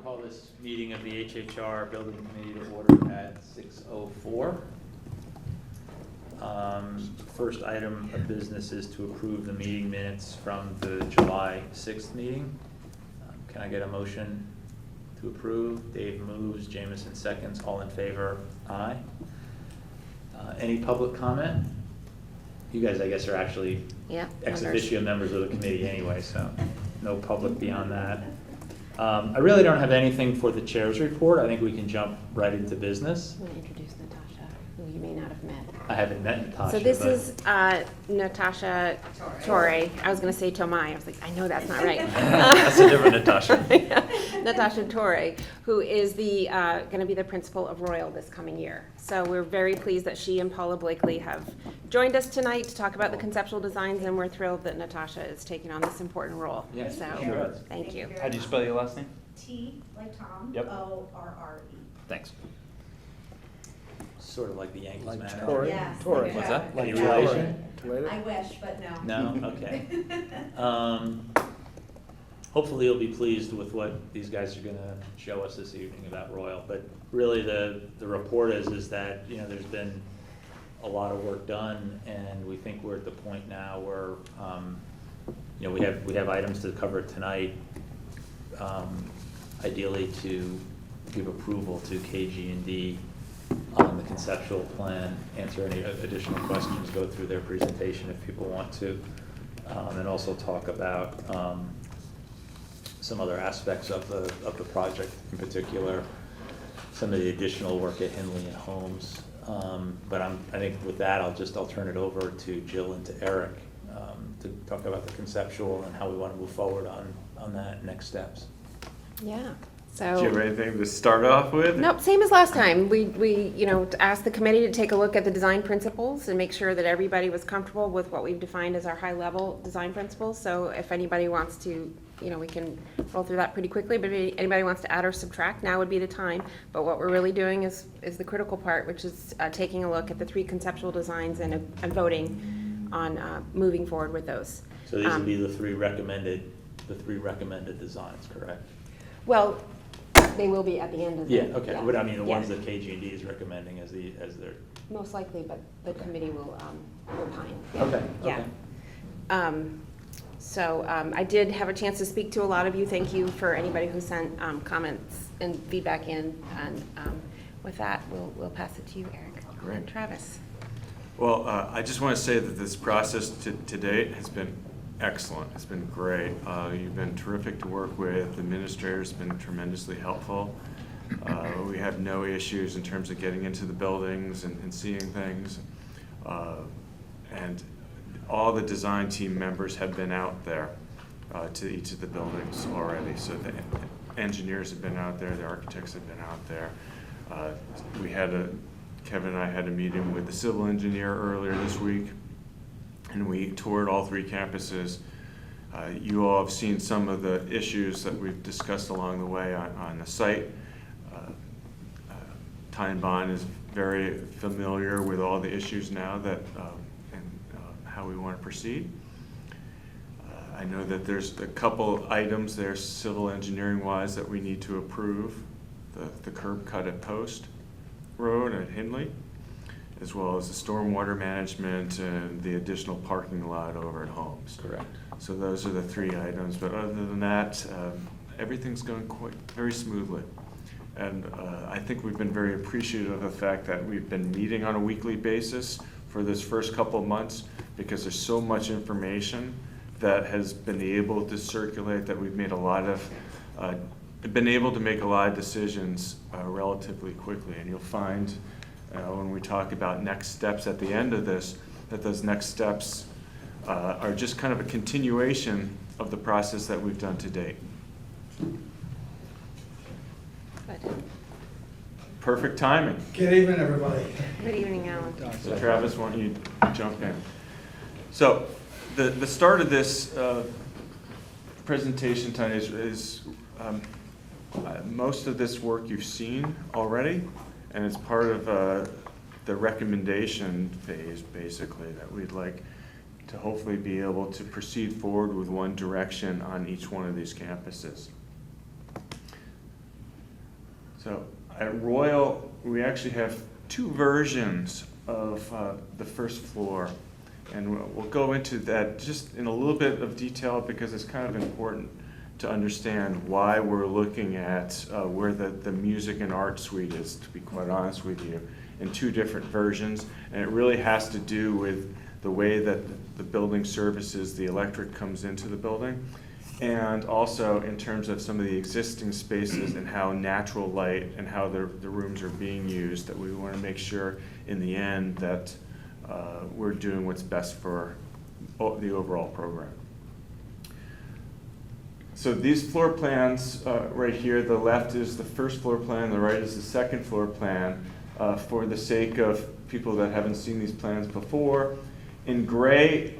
call this meeting of the HHR Building Committee to order at 6:04. First item of business is to approve the meeting minutes from the July 6th meeting. Can I get a motion to approve? Dave moves, Jameson seconds, all in favor? Aye. Any public comment? You guys, I guess, are actually ex officio members of the committee anyway, so no public beyond that. I really don't have anything for the chair's report. I think we can jump right into business. I'm going to introduce Natasha, who you may not have met. I haven't met Natasha. So this is Natasha Torre. I was going to say Tomai. I was like, I know that's not right. That's a different Natasha. Yeah. Natasha Torre, who is going to be the principal of Royal this coming year. So we're very pleased that she and Paula Blakely have joined us tonight to talk about the conceptual designs, and we're thrilled that Natasha is taking on this important role. Yes, so sure. Thank you. How do you spell your last name? T like Tom. Yep. O-R-R-E. Thanks. Sort of like the Yankees Like manager. Torre. Yes. Torre. like What's that? Like Any Torre. relation? I wish, but no. No? Okay. Hopefully you'll be pleased with what these guys are gonna show us this evening about Royal. But really the report is that, you know, there's been a lot of work done, and we think we're at the point now where, you know, we have items to cover tonight, ideally to give approval to KG&D on the conceptual plan, answer any additional questions, go through their presentation if people want to, and also talk about some other aspects of the project, in particular some of the additional work at Henley and Holmes. But I think with that, I'll turn it over to Jill and to Eric to talk about the conceptual and how we want to move forward on that next steps. Yeah. Do you have anything to start off with? Nope, same as last time. We asked the committee to take a look at the design principles and make sure that everybody was comfortable with what we've defined as our high-level design principles. So if anybody wants to, we can roll through that pretty quickly, but if anybody wants to add or subtract, now would be the time. But what we're really doing is the critical part, which is taking a look at the three conceptual designs and voting on moving forward with those. So these would be the three recommended designs, correct? Well, they will be at the end of the... Yeah, okay, but I mean, the ones Yeah. that KG&D is recommending as their... Most likely, but the committee will opine. Okay, Yeah. okay. So I did have a chance to speak to a lot of you. Thank you for anybody who sent comments and feedback in. And with that, we'll pass it to you, Eric. Great. And Travis. Well, I just want to say that this process to date has been excellent. It's been great. You've been terrific to work with. The administrator's been tremendously helpful. We have no issues in terms of getting into the buildings and seeing things. And all the design team members have been out there to each of the buildings already. So the engineers have been out there, the architects have been out there. Kevin and I had a meeting with the civil engineer earlier this week, and we toured all three campuses. You all have seen some of the issues that we've discussed along the way on the site. Ty and Bond is very familiar with all the issues now and how we want to proceed. I know that there's a couple items there, civil engineering wise, that we need to approve. The curb cut at Post Road at Hindley, as well as the stormwater management and the additional parking lot over at Holmes. Correct. So those are the three items, but other than that, everything's going very smoothly. And I think we've been very appreciative of the fact that we've been meeting on a weekly basis for this first couple of months, because there's so much information that has been able to circulate that we've made been able to make a lot of decisions relatively quickly. And you'll find when we talk about next steps at the end of this, that those next steps are just kind of a continuation of the process that we've done to date. Good. Perfect timing. Good evening, everybody. Good evening, Alan. So Travis, why don't you jump in? So the start of this presentation tonight is most of this work you've seen already, and it's part of the recommendation phase, basically, that we'd like to hopefully be able to proceed forward with one direction on each one of these campuses. So at Royal, we actually have two versions of the first floor. And we'll go into that just in a little bit of detail because it's kind of important to understand why we're looking at where the music and art suite is, to be quite honest with you, in two different versions. And it really has to do with the way that the building services, the electric comes into the building, and also in terms of some of the existing spaces and how natural light and how the rooms are being used, that we want to make sure in the end that we're doing what's best for the overall program. So these floor plans right here, the left is the first floor plan, the right is the second floor plan. For the sake of people that haven't seen these plans before, in gray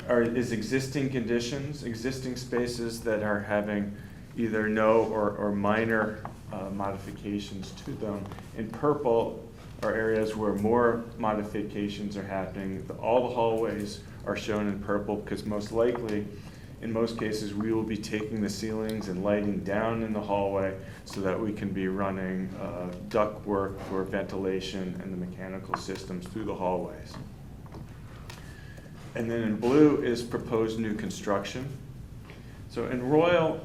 is existing conditions, existing spaces that are having either no or minor modifications to them. In purple are areas where more modifications are happening. All the hallways are shown in purple because most likely, in most cases, we will be taking the ceilings and lighting down in the hallway so that we can be running duct work for ventilation and the mechanical systems through the hallways. And then in blue is proposed new construction. So in Royal,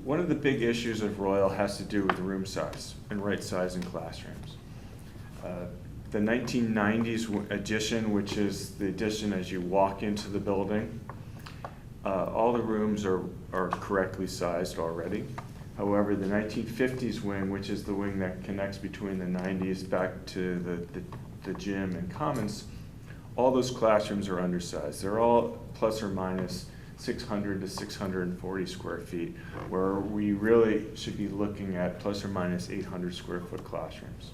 one of the big issues of Royal has to do with room size and right size in classrooms. The 1990s addition, which is the addition as you walk into the building, all the rooms are correctly sized already. However, the 1950s wing, which is the wing that connects between the 90s back to the gym and commons, all those classrooms are undersized. They're all plus or minus 600 to 640 square feet, where we really should be looking at plus or minus 800 square foot classrooms.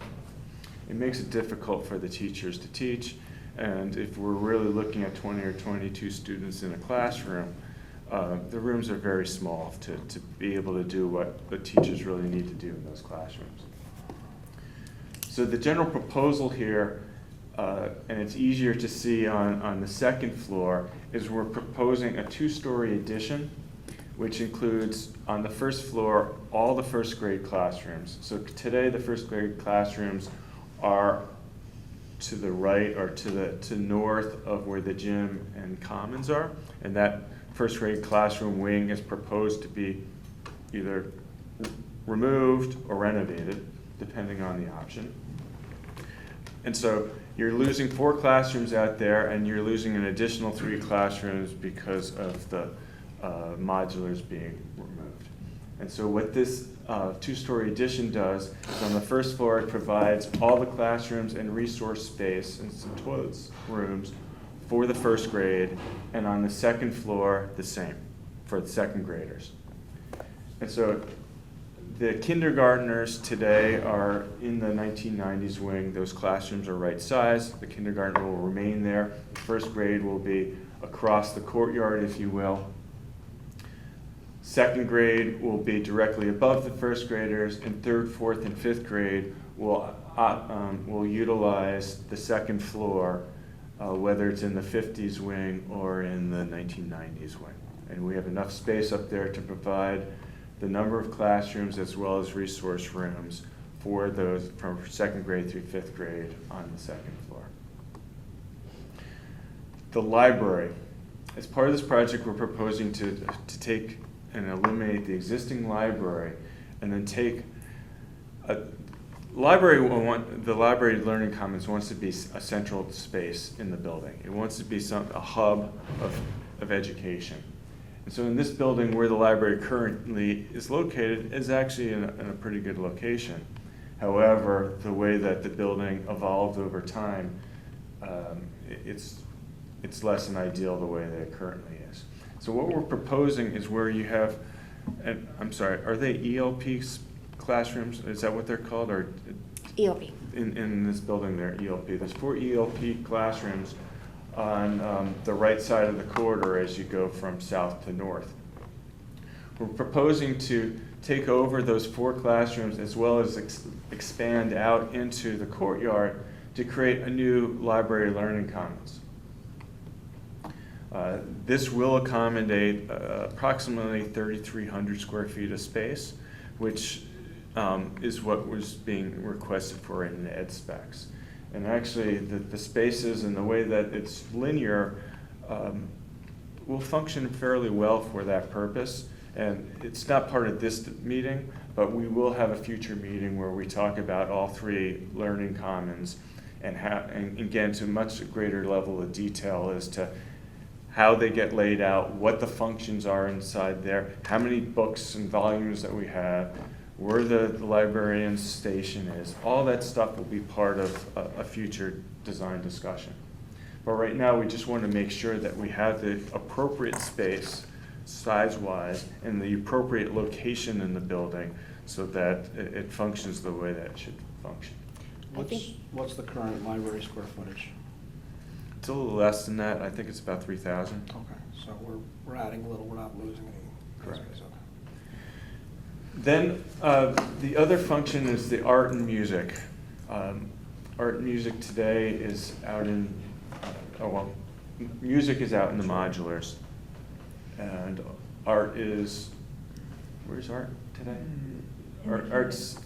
It makes it difficult for the teachers to teach, and if we're really looking at 20 or 22 students in a classroom, the rooms are very small to be able to do what the teachers really need to do in those classrooms. So the general proposal here, and it's easier to see on the second floor, is we're proposing a 2-story addition, which includes on the first floor all the first grade classrooms. So today the first grade classrooms are to the right or to north of where the gym and commons are, and that first grade classroom wing is proposed to be either removed or renovated, depending on the option. And so you're losing 4 classrooms out there, and you're losing an additional 3 classrooms because of the modulars being removed. And so what this 2-story addition does is on the first floor it provides all the classrooms and resource space and some toilets rooms for the first grade, and on the second floor the same for the second graders. And so the kindergartners today are in the 1990s wing. Those classrooms are right size. The kindergartner will remain there. The first grade will be across the courtyard, if you will. Second grade will be directly above the first graders, and third, fourth, and fifth grade will utilize the second floor, whether it's in the 50s wing or in the 1990s wing. And we have enough space up there to provide the number of classrooms as well as resource rooms for those from second grade through fifth grade on the second floor. The library. As part of this project, we're proposing to take and eliminate the existing library and then take the library learning commons wants to be a central space in the building. It wants to be a hub of education. And so in this building where the library currently is located is actually in a pretty good location. However, the way that the building evolved over time, it's less than ideal the way that it currently is. So what we're proposing is where you have, and I'm sorry, are they ELP classrooms? Is that what they're called? Or ELP. In this building they're ELP. There's 4 ELP classrooms on the right side of the corridor as you go from south to north. We're proposing to take over those 4 classrooms as well as expand out into the courtyard to create a new library learning commons. This will accommodate approximately 3,300 square feet of space, which is what was being requested for in ed specs. And actually, the spaces and the way that it's linear will function fairly well for that purpose. And it's not part of this meeting, but we will have a future meeting where we talk about all three learning commons and get into a much greater level of detail as to how they get laid out, what the functions are inside there, how many books and volumes that we have, where the librarian's station is. All that stuff will be part of a future design discussion. But right now, we just want to make sure that we have the appropriate space, size-wise, and the appropriate location in the building so that it functions the way that it should function. What's the current library square footage? It's a little less than that. I think it's about 3,000. Okay, so we're adding a little, we're not losing any. Correct. space, okay. Then the other function is the art and music. Art and music today is out in, music is out in the modulars. And art is, where's art today? Art's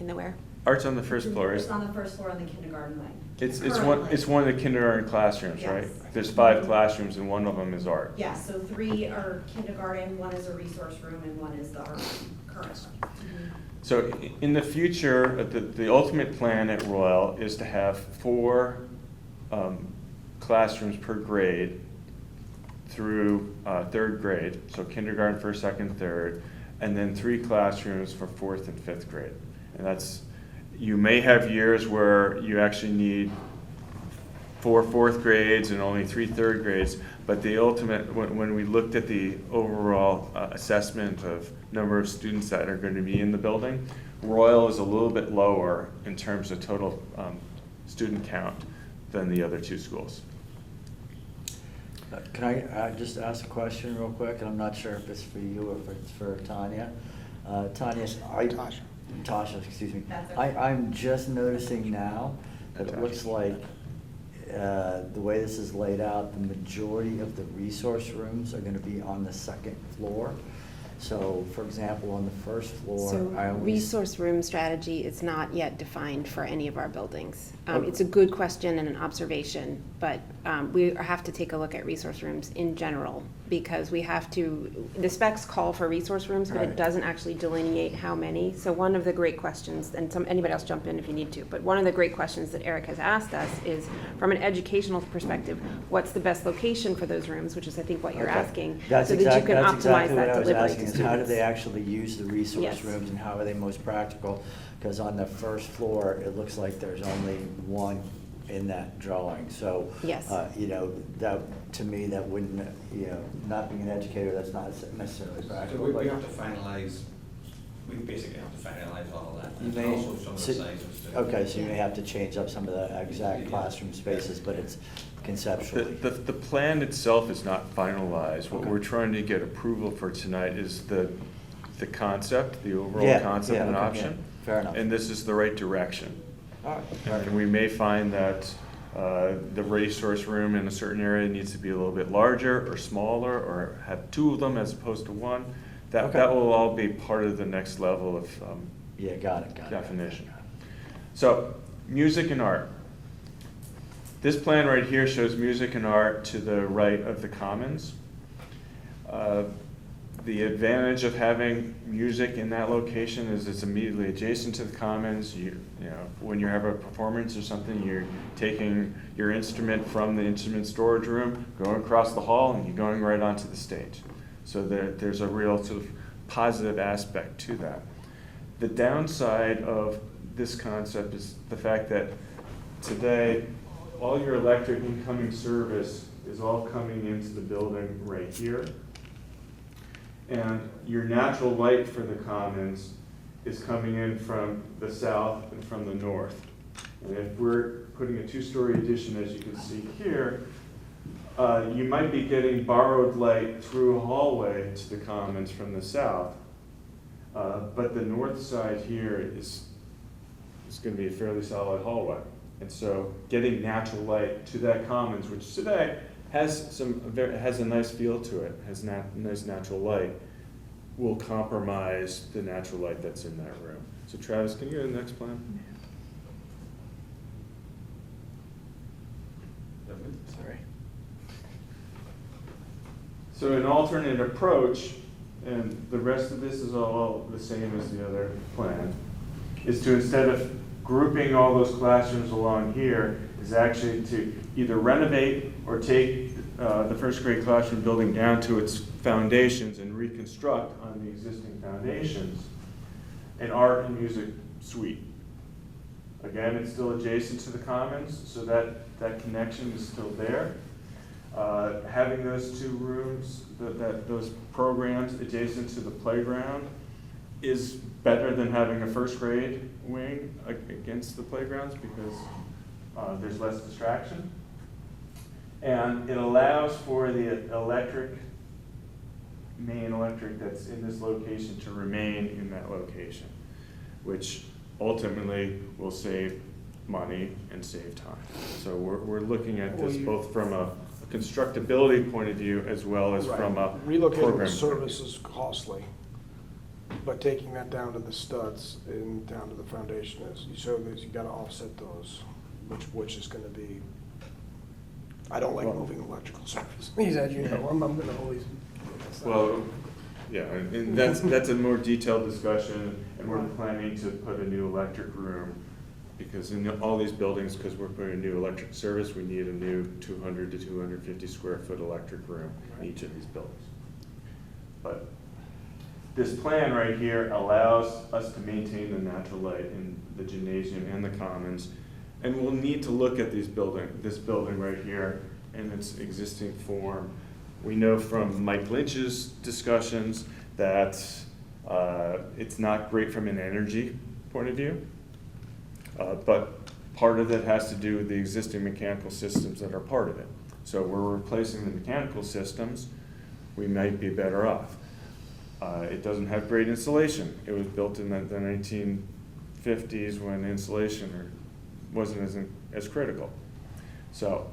In the where? Art's on the first floor. It's on the first floor on the kindergarten wing. It's Currently. one of the kindergarten classrooms, right? Yes. There's 5 classrooms and one of them is art. Yeah, so 3 are kindergarten, 1 is a resource room, and 1 is the art room currently. So in the future, the ultimate plan at Royal is to have 4 classrooms per grade through 3rd grade, so kindergarten, 1st, 2nd, 3rd, and then 3 classrooms for 4th and 5th grade. And that's, you may have years where you actually need 4 4th grades and only 3 3rd grades, but the ultimate, when we looked at the overall assessment of number of students that are going to be in the building, Royal is a little bit lower in terms of total student count than the other 2 schools. Can I just ask a question real quick? And I'm not sure if it's for you or if it's for Tanya. Tanya, Tasha, excuse me. That's okay. I'm just noticing now that it looks like the way this is laid out, the majority of the resource rooms are going to be on the 2nd floor. So, for example, on the 1st floor, So I always... resource room strategy is not yet defined for any of our buildings. Okay. It's a good question and an observation, but we have to take a look at resource rooms in general because we have to, the specs call for resource rooms, but it Right. doesn't actually delineate how many. So one of the great questions, and anybody else jump in if you need to, but one of the great questions that Eric has asked us is, from an educational perspective, what's the best location for those rooms, which is I think what you're Okay. asking, That's so that you exactly can what optimize I that was delivery asking, to is how do students. they actually use the resource Yes. rooms and how are they most practical? Because on the 1st floor, it looks like there's only 1 in that drawing. So, Yes. you know, that, to me, that wouldn't, you know, not being an educator, that's not necessarily So practical. we but- have to finalize, we basically have to finalize all of that, You and may- also some of the so- sizes too. Okay, so you may have to change up some of the exact classroom spaces, but it's conceptually. The plan itself is not finalized. What Okay. we're trying to get approval for tonight is the concept, the overall Yeah, concept yeah, and okay, option. yeah, fair enough. And this is the right direction. All right, fair And we may find that the resource room in a certain area needs to be a little bit larger or smaller, or have 2 of them as opposed to 1. That Okay. that will all be part of the next level of Yeah, got it. definition. So, music and art. This plan right here shows music and art to the right of the commons. The advantage of having music in that location is it's immediately adjacent to the commons. You know, when you have a performance or something, you're taking your instrument from the instrument storage room, going across the hall, and you're going right onto the stage. So there's a real sort of positive aspect to that. The downside of this concept is the fact that today, all your electric incoming service is all coming into the building right here. And your natural light for the commons is coming in from the south and from the north. And if we're putting a 2-story addition, as you can see here, you might be getting borrowed light through a hallway to the commons from the south. But the north side here is going to be a fairly solid hallway. And so getting natural light to that commons, which today has a nice feel to it, has nice natural light, will compromise the natural light that's in that room. So Travis, can you go to the next plan? Sorry. So an alternate approach, and the rest of this is all the same as the other plan, is to, instead of grouping all those classrooms along here, is actually to either renovate or take the first grade classroom building down to its foundations and reconstruct on the existing foundations an art and music suite. Again, it's still adjacent to the commons, so that connection is still there. Having those two rooms, those programs adjacent to the playground is better than having a first grade wing against the playgrounds because there's less distraction. And it allows for the main electric that's in this location to remain in that location, which ultimately will save money and save time. So we're looking at this both from a constructability point of view as well as from a Relocating program. the service is costly, but taking that down to the studs and down to the foundation is, so you gotta offset those, which is gonna be, I don't like moving electrical service. As you know, I'm gonna always. Well, yeah, and that's a more detailed discussion, and we're planning to put a new electric room, because in all these buildings, because we're putting a new electric service, we need a new 200 to 250 square foot electric room in each of these buildings. But this plan right here allows us to maintain the natural light in the gymnasium and the commons, and we'll need to look at this building right here in its existing form. We know from Mike Lynch's discussions that it's not great from an energy point of view, but part of it has to do with the existing mechanical systems that are part of it. So we're replacing the mechanical systems, we might be better off. It doesn't have great insulation. It was built in the 1950s when insulation wasn't as critical. So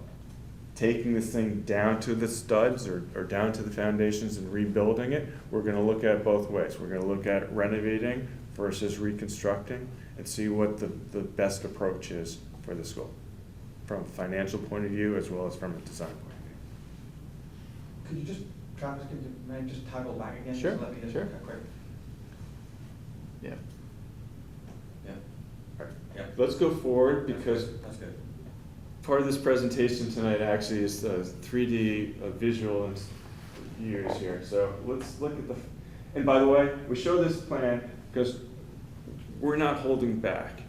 taking this thing down to the studs or down to the foundations and rebuilding it, we're gonna look at both ways. We're gonna look at renovating versus reconstructing and see what the best approach is for the school, from a financial point of view as well as from a design point of view. Could you just, Travis, may I just toggle back again? Sure, Just let me just sure. a quick. Yeah. Yeah. All right. Yeah. Let's go forward because That's good. part of this presentation tonight actually is the 3D visual views here. So let's look at and by the way, we show this plan because we're not holding back.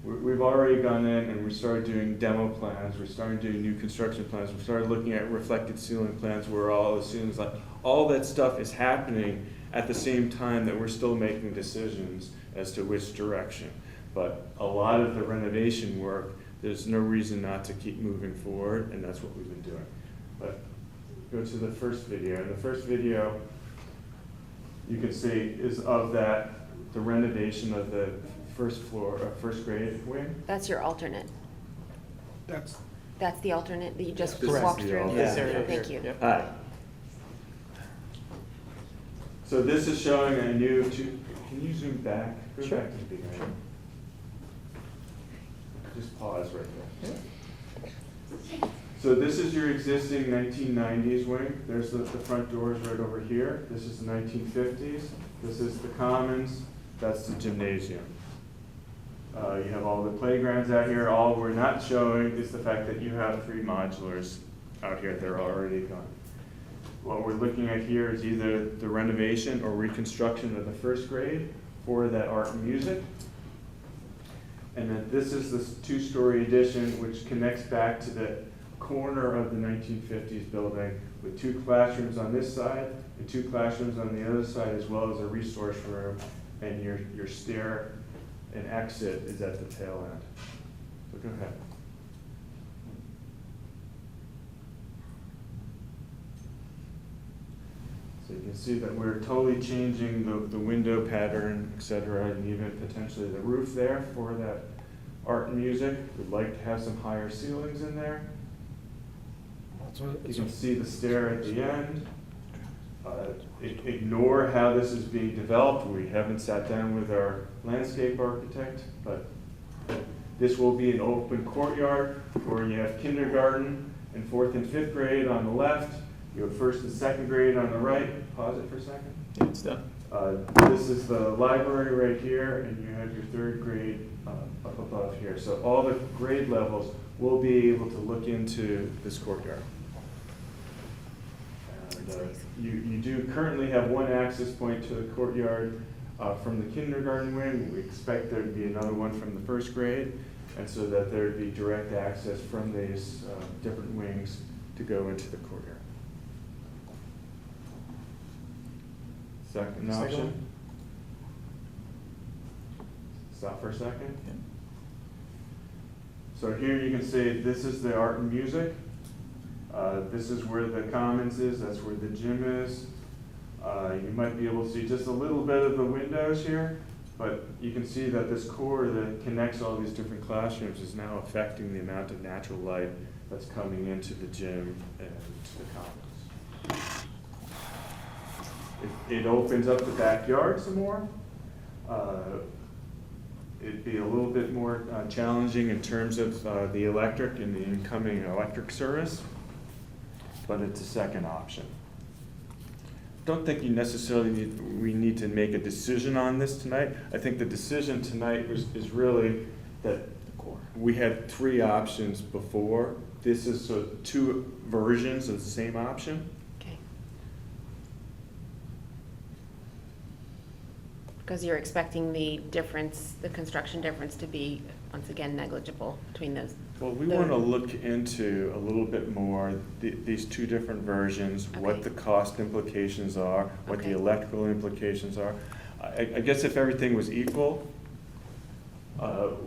We've already gone in and we started doing demo plans, we started doing new construction plans, we started looking at reflected ceiling plans where all the ceilings, like all that stuff is happening at the same time that we're still making decisions as to which direction. But a lot of the renovation work, there's no reason not to keep moving forward, and that's what we've been doing. But go to the first video. And the first video you can see is of the renovation of the first floor, first grade wing. That's your alternate. That's, That's the alternate that you just This is walked the through? alternate. This area Thank you. Hi. So this is showing a new, can you zoom back? Go Sure. back to the beginning. Just pause right there. So this is your existing 1990s wing. There's the front doors right over here. This is the 1950s. This is the commons. That's the gymnasium. You have all the playgrounds out here. All we're not showing is the fact that you have 3 modulars out here. They're already gone. What we're looking at here is either the renovation or reconstruction of the first grade for that art and music. And then this is this 2-story addition which connects back to the corner of the 1950s building with 2 classrooms on this side and 2 classrooms on the other side, as well as a resource room, and your stair and exit is at the tail end. So go ahead. So you can see that we're totally changing the window pattern, et cetera, and even potentially the roof there for that art and music. We'd like to have some higher ceilings in there. that's what You can see the stair at the end. ignore how this is being developed. We haven't sat down with our landscape architect, but this will be an open courtyard where you have kindergarten and 4th and 5th grade on the left. You have 1st and 2nd grade on the right. Pause it for a second. Yeah, it's done. This is the library right here, and you have your 3rd grade up above here. So all the grade levels will be able to look into this courtyard. And, you do currently have one access point to the courtyard from the kindergarten wing. We expect there to be another one from the 1st grade, and so that there would be direct access from these different wings to go into the courtyard. Second option. Stop for a second. So here you can see this is the art and music. This is where the commons is. That's where the gym is. You might be able to see just a little bit of the windows here, but you can see that this core that connects all these different classrooms is now affecting the amount of natural light that's coming into the gym and the commons. It opens up the backyard some more. It'd be a little bit more challenging in terms of the electric and the incoming electric service, but it's a second option. Don't think you necessarily we need to make a decision on this tonight. I think the decision tonight is really that we had 3 options before. This is sort of 2 versions of the same option. Okay. Because you're expecting the difference, the construction difference to be, once again, negligible between those. Well, we want to look into a little bit more these 2 different versions, Okay. what the cost implications are, what the Okay. electrical implications are. I guess if everything was equal,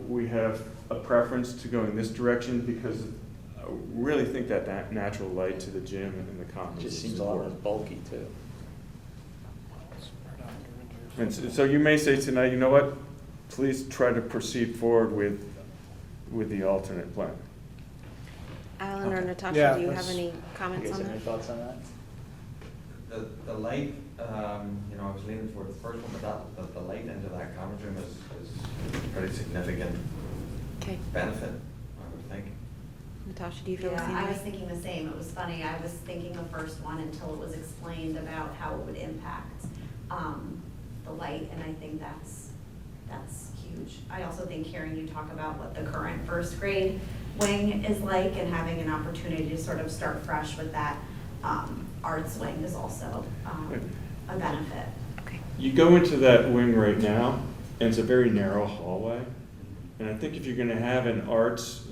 we have a preference to go in this direction because I really think that natural light to the gym and the It commons just is seems a lot less important. bulky too. And so you may say tonight, you know what, please try to proceed forward with the alternate plan. Alan or Okay. Natasha, Yeah, do you have let's- any You comments guys on have any that? thoughts on that? The light, you know, I was leaning towards the first one, but the light into that common room is a pretty significant Okay, benefit, I would think. Natasha, do you feel the Yeah, same I was way? thinking the same. It was funny. I was thinking the first one until it was explained about how it would impact the light, and I think that's huge. I also think hearing you talk about what the current 1st grade wing is like and having an opportunity to sort of start fresh with that arts wing is also a benefit. Okay. You go into that wing right now, and it's a very narrow hallway. And I think if you're gonna have an arts,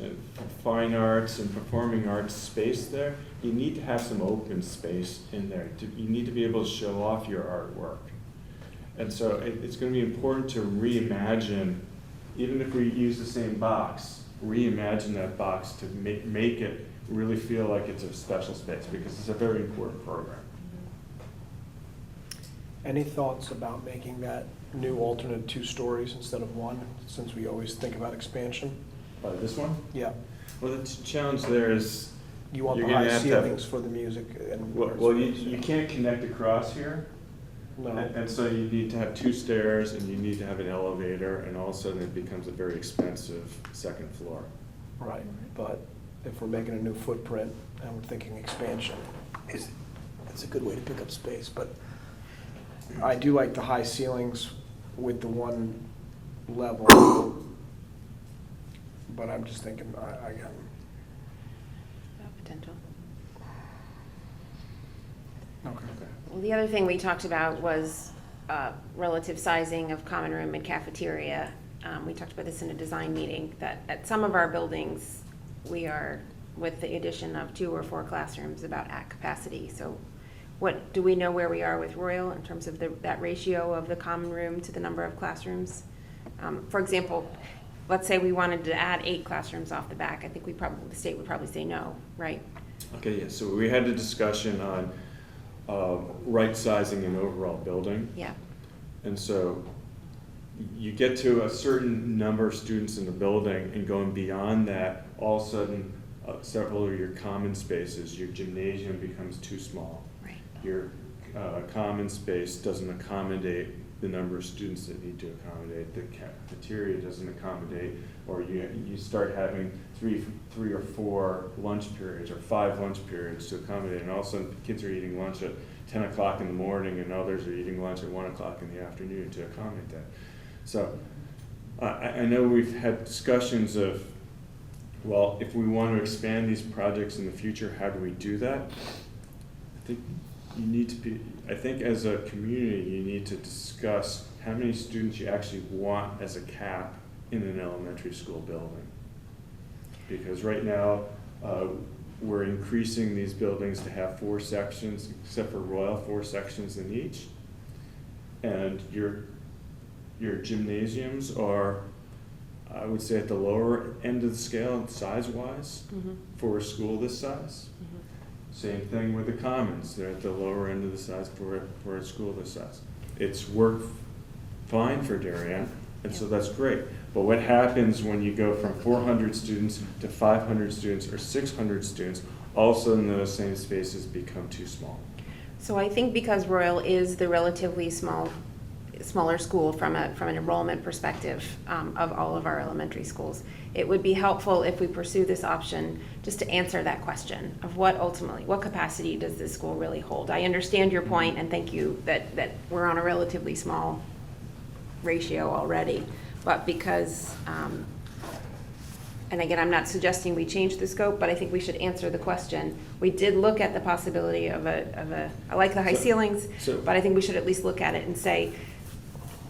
fine arts and performing arts space there, you need to have some open space in there. You need to be able to show off your artwork. And so it's gonna be important to reimagine, even if we use the same box, reimagine that box to make it really feel like it's a special space, because it's a very important program. Any thoughts about making that new alternate 2 stories instead of 1, since we always think about expansion? This one? Yeah, Well, the challenge there is, you want You're the gonna high have to have- ceilings for the music and. well, you can't connect across here. No, And so you need to have 2 stairs, and you need to have an elevator, and all of a sudden it becomes a very expensive 2nd floor. right, but if we're making a new footprint and we're thinking expansion, it's a good way to pick up space, but I do like the high ceilings with the 1 level, but I'm just thinking, again, Potential. okay. Well, the other thing we talked about was relative sizing of common room and cafeteria. We talked about this in a design meeting, that at some of our buildings, we are, with the addition of 2 or 4 classrooms, about at capacity. So do we know where we are with Royal in terms of that ratio of the common room to the number of classrooms? For example, let's say we wanted to add 8 classrooms off the back. I think the state would probably say no, right? Okay, yeah, so we had a discussion on right sizing an overall building. Yeah. And so you get to a certain number of students in the building, and going beyond that, all of a sudden, several of your common spaces, your gymnasium becomes too small. Right. Your common space doesn't accommodate the number of students that need to accommodate, the cafeteria doesn't accommodate, or you start having three or four lunch periods or 5 lunch periods to accommodate, and all of a sudden kids are eating lunch at 10 o'clock in the morning and others are eating lunch at 1 o'clock in the afternoon to accommodate that. So I know we've had discussions of, well, if we want to expand these projects in the future, how do we do that? I think you need to be, I think as a community, you need to discuss how many students you actually want as a cap in an elementary school building. Because right now, we're increasing these buildings to have 4 sections, except for Royal, 4 sections in each. And your gymnasiums are, I would say, at the lower end of the scale, size-wise, for a school this size. Same thing with the commons. They're at the lower end of the size for a school this size. It's worked fine for Darien, and so that's great. But what happens when you go from 400 students to 500 students or 600 students? All of a sudden, those same spaces become too small. So I think because Royal is the relatively smaller school from an enrollment perspective of all of our elementary schools, it would be helpful if we pursue this option just to answer that question of what capacity does this school really hold? I understand your point, and thank you that we're on a relatively small ratio already, but because, and again, I'm not suggesting we change the scope, but I think we should answer the question. We did look at the possibility of I like the high ceilings, but I think we should at least look at it and say,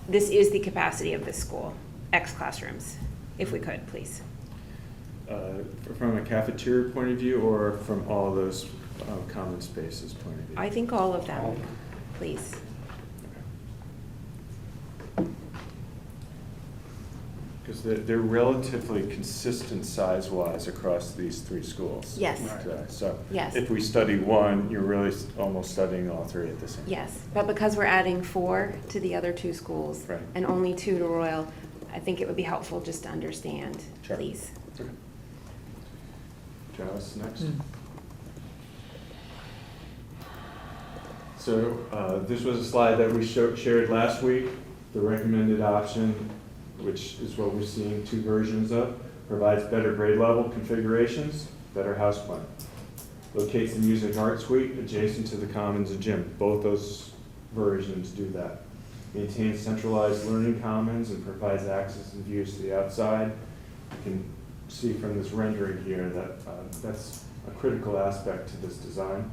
this is the capacity of this school, X classrooms, if we could, please. From a cafeteria point of view, or from all those common spaces point of view? I think all of them, please. Because they're relatively consistent size-wise across these 3 schools. Yes. So Yes. if we study one, you're really almost studying all 3 at the same time. Yes, but because we're adding 4 to the other 2 schools Right. and only 2 to Royal, I think it would be helpful just to understand, Sure. please. Okay. Travis, next. So this was a slide that we shared last week. The recommended option, which is what we're seeing 2 versions of, provides better grade level configurations, better house plan. Locates the music art suite adjacent to the commons and gym. Both those versions do that. Maintains centralized learning commons and provides access and views to the outside. You can see from this rendering here that that's a critical aspect to this design.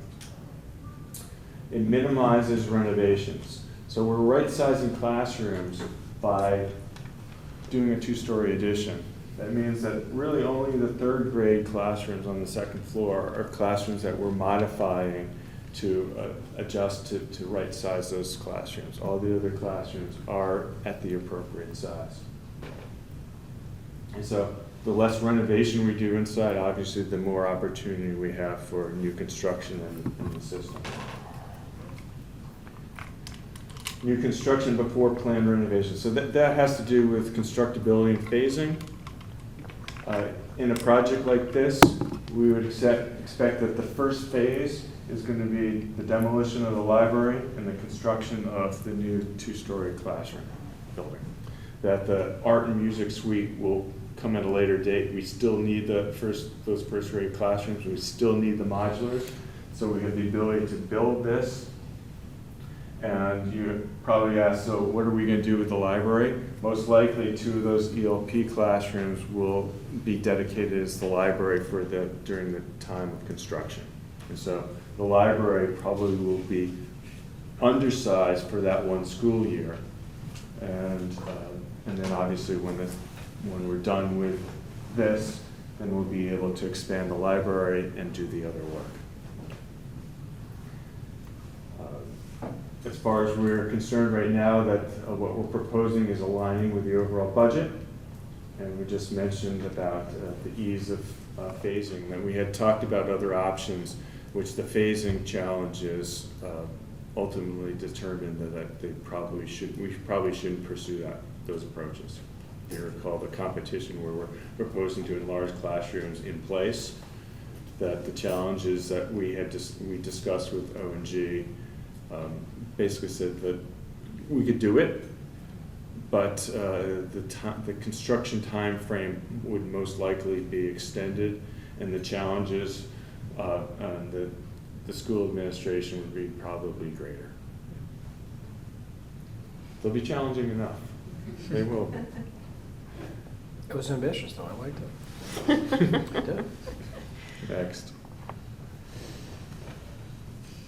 It minimizes renovations. So we're right-sizing classrooms by doing a 2-story addition. That means that really only the 3rd grade classrooms on the 2nd floor are classrooms that we're modifying to adjust to right-size those classrooms. All the other classrooms are at the appropriate size. And so the less renovation we do inside, obviously, the more opportunity we have for new construction in the system. New construction before planned renovation. So that has to do with constructability and phasing. In a project like this, we would expect that the first phase is going to be the demolition of the library and the construction of the new 2-story classroom building. That the art and music suite will come at a later date. We still need those first grade classrooms. We still need the modulars. So we have the ability to build this. And you probably ask, so what are we going to do with the library? Most likely 2 of those ELP classrooms will be dedicated as the library during the time of construction. And so the library probably will be undersized for that 1 school year. And then obviously when we're done with this, then we'll be able to expand the library and do the other work. As far as we're concerned right now, that what we're proposing is aligning with the overall budget. And we just mentioned about the ease of phasing. And we had talked about other options, which the phasing challenges ultimately determined that we probably shouldn't pursue those approaches. You recall the competition where we're proposing to enlarge classrooms in place, that the challenges that we discussed with O&G basically said that we could do it, but the construction time frame would most likely be extended, and the challenges on the school administration would be probably greater. They'll be challenging enough. They will be. It was ambitious, though, I liked it. I did. Next.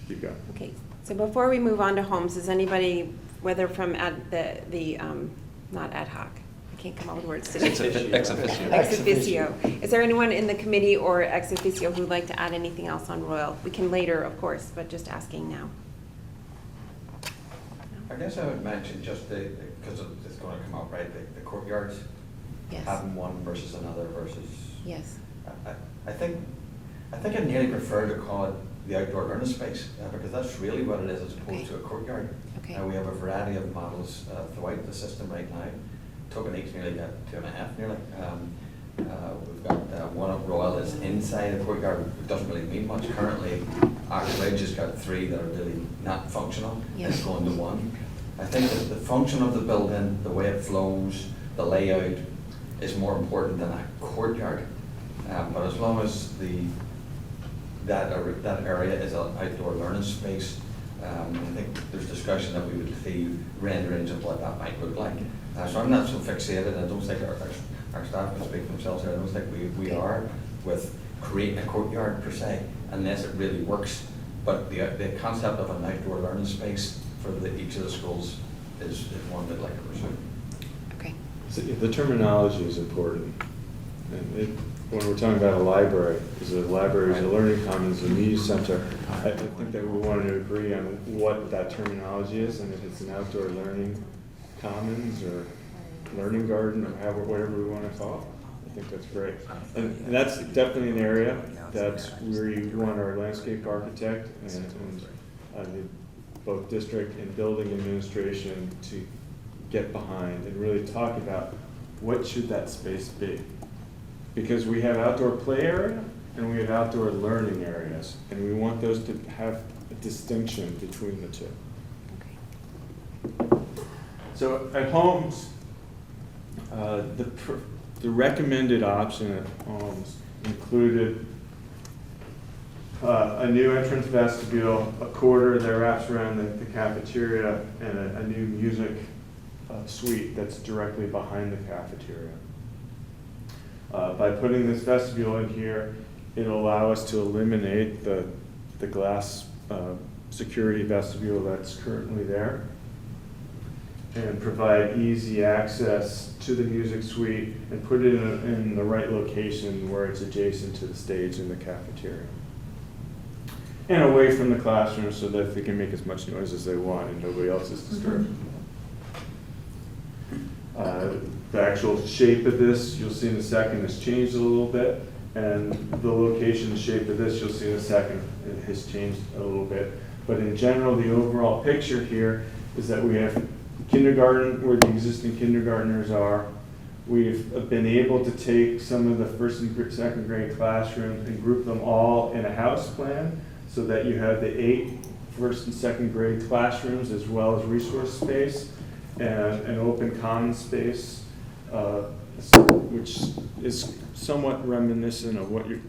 Keep going. Okay, so before we move on to homes, is anybody, whether from not ad hoc, I can't come up with words today. Ex officio. Ex officio. Is there anyone in the committee or ex officio who'd like to add anything else on Royal? We can later, of course, but just asking now. I guess I would mention just because it's going to come up, right, the courtyards, Yes. having one versus another versus. Yes. I think I'd nearly prefer to call it the outdoor learning space, because that's really what it is as opposed Okay. to a courtyard. Okay. We have a variety of models throughout the system right now. Token Eats nearly got 2.5 nearly. We've got one at Royal that's inside the courtyard. It doesn't really mean much. Currently, Oxbridge has got 3 that are really not functional. Yeah. It's going to 1. I think that the function of the building, the way it flows, the layout is more important than a courtyard. But as long as that area is an outdoor learning space, I think there's discussion that we would see renderings of what that might look like. So I'm not so fixated. I don't think our staff can speak for themselves here. I don't think we are with creating a courtyard per se, unless it really works. But the concept of an outdoor learning space for each of the schools is one that I'd like to pursue. Okay. So, the terminology is important. And when we're talking about a library, is a library is a learning commons, a media center, I think that we wanted to agree on what that terminology is, and if it's an outdoor learning commons or learning garden or whatever we want to call it. I think that's great. And that's definitely an area that we want our landscape architect and both district and building administration to get behind and really talk about what should that space be. Because we have outdoor play area and we have outdoor learning areas, and we want those to have a distinction between the two. Okay. So at homes, the recommended option at homes included a new entrance vestibule, a corridor that wraps around the cafeteria, and a new music suite that's directly behind the cafeteria. By putting this vestibule in here, it'll allow us to eliminate the glass security vestibule that's currently there and provide easy access to the music suite and put it in the right location where it's adjacent to the stage in the cafeteria. And away from the classroom so that they can make as much noise as they want and nobody else is disturbed. The actual shape of this, you'll see in a second, has changed a little bit. And the location, the shape of this, you'll see in a second, it has changed a little bit. But in general, the overall picture here is that we have kindergarten where the existing kindergartners are. We've been able to take some of the first and second grade classrooms and group them all in a house plan so that you have the 8 first and second grade classrooms as well as resource space and an open common space, which is somewhat reminiscent of what you're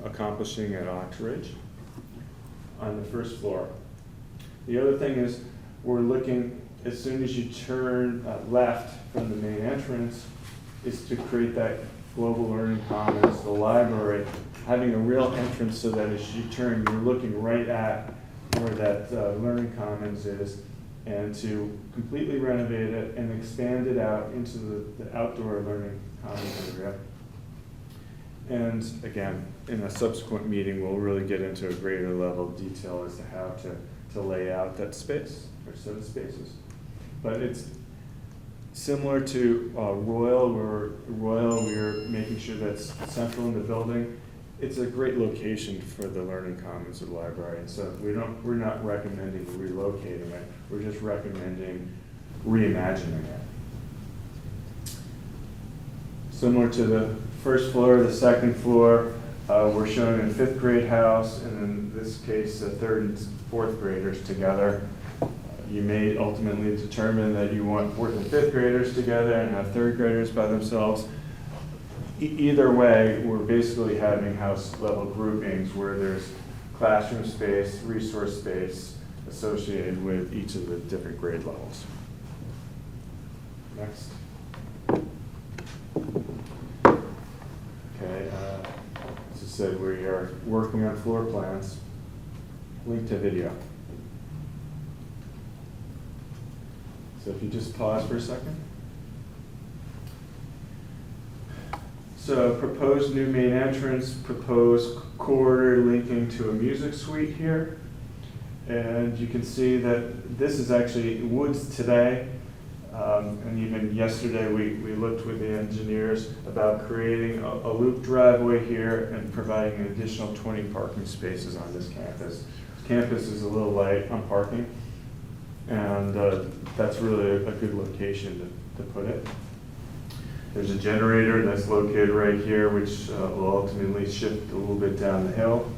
accomplishing at Oxbridge on the first floor. The other thing is we're looking, as soon as you turn left from the main entrance, is to create that global learning commons, the library, having a real entrance so that as you turn, you're looking right at where that learning commons is, and to completely renovate it and expand it out into the outdoor learning commons area. And again, in a subsequent meeting, we'll really get into a greater level of detail as to how to lay out that space or set of spaces. But it's similar to Royal, where we're making sure that's central in the building. It's a great location for the learning commons of the library, and so we're not recommending relocating it. We're just recommending reimagining it. Similar to the first floor, the second floor, We're showing a fifth grade house, and in this case, third and fourth graders together. You may ultimately determine that you want fourth and fifth graders together and have third graders by themselves. Either way, we're basically having house level groupings where there's classroom space, resource space associated with each of the different grade levels. Next. Okay, as I said, we are working on floor plans. Link to video. So if you just pause for a second. So proposed new main entrance, proposed corridor linking to a music suite here. And you can see that this is actually woods today. And even yesterday, we looked with the engineers about creating a loop driveway here and providing an additional 20 parking spaces on this campus. Campus is a little light on parking, and that's really a good location to put it. There's a generator that's located right here, which will ultimately shift a little bit down the hill.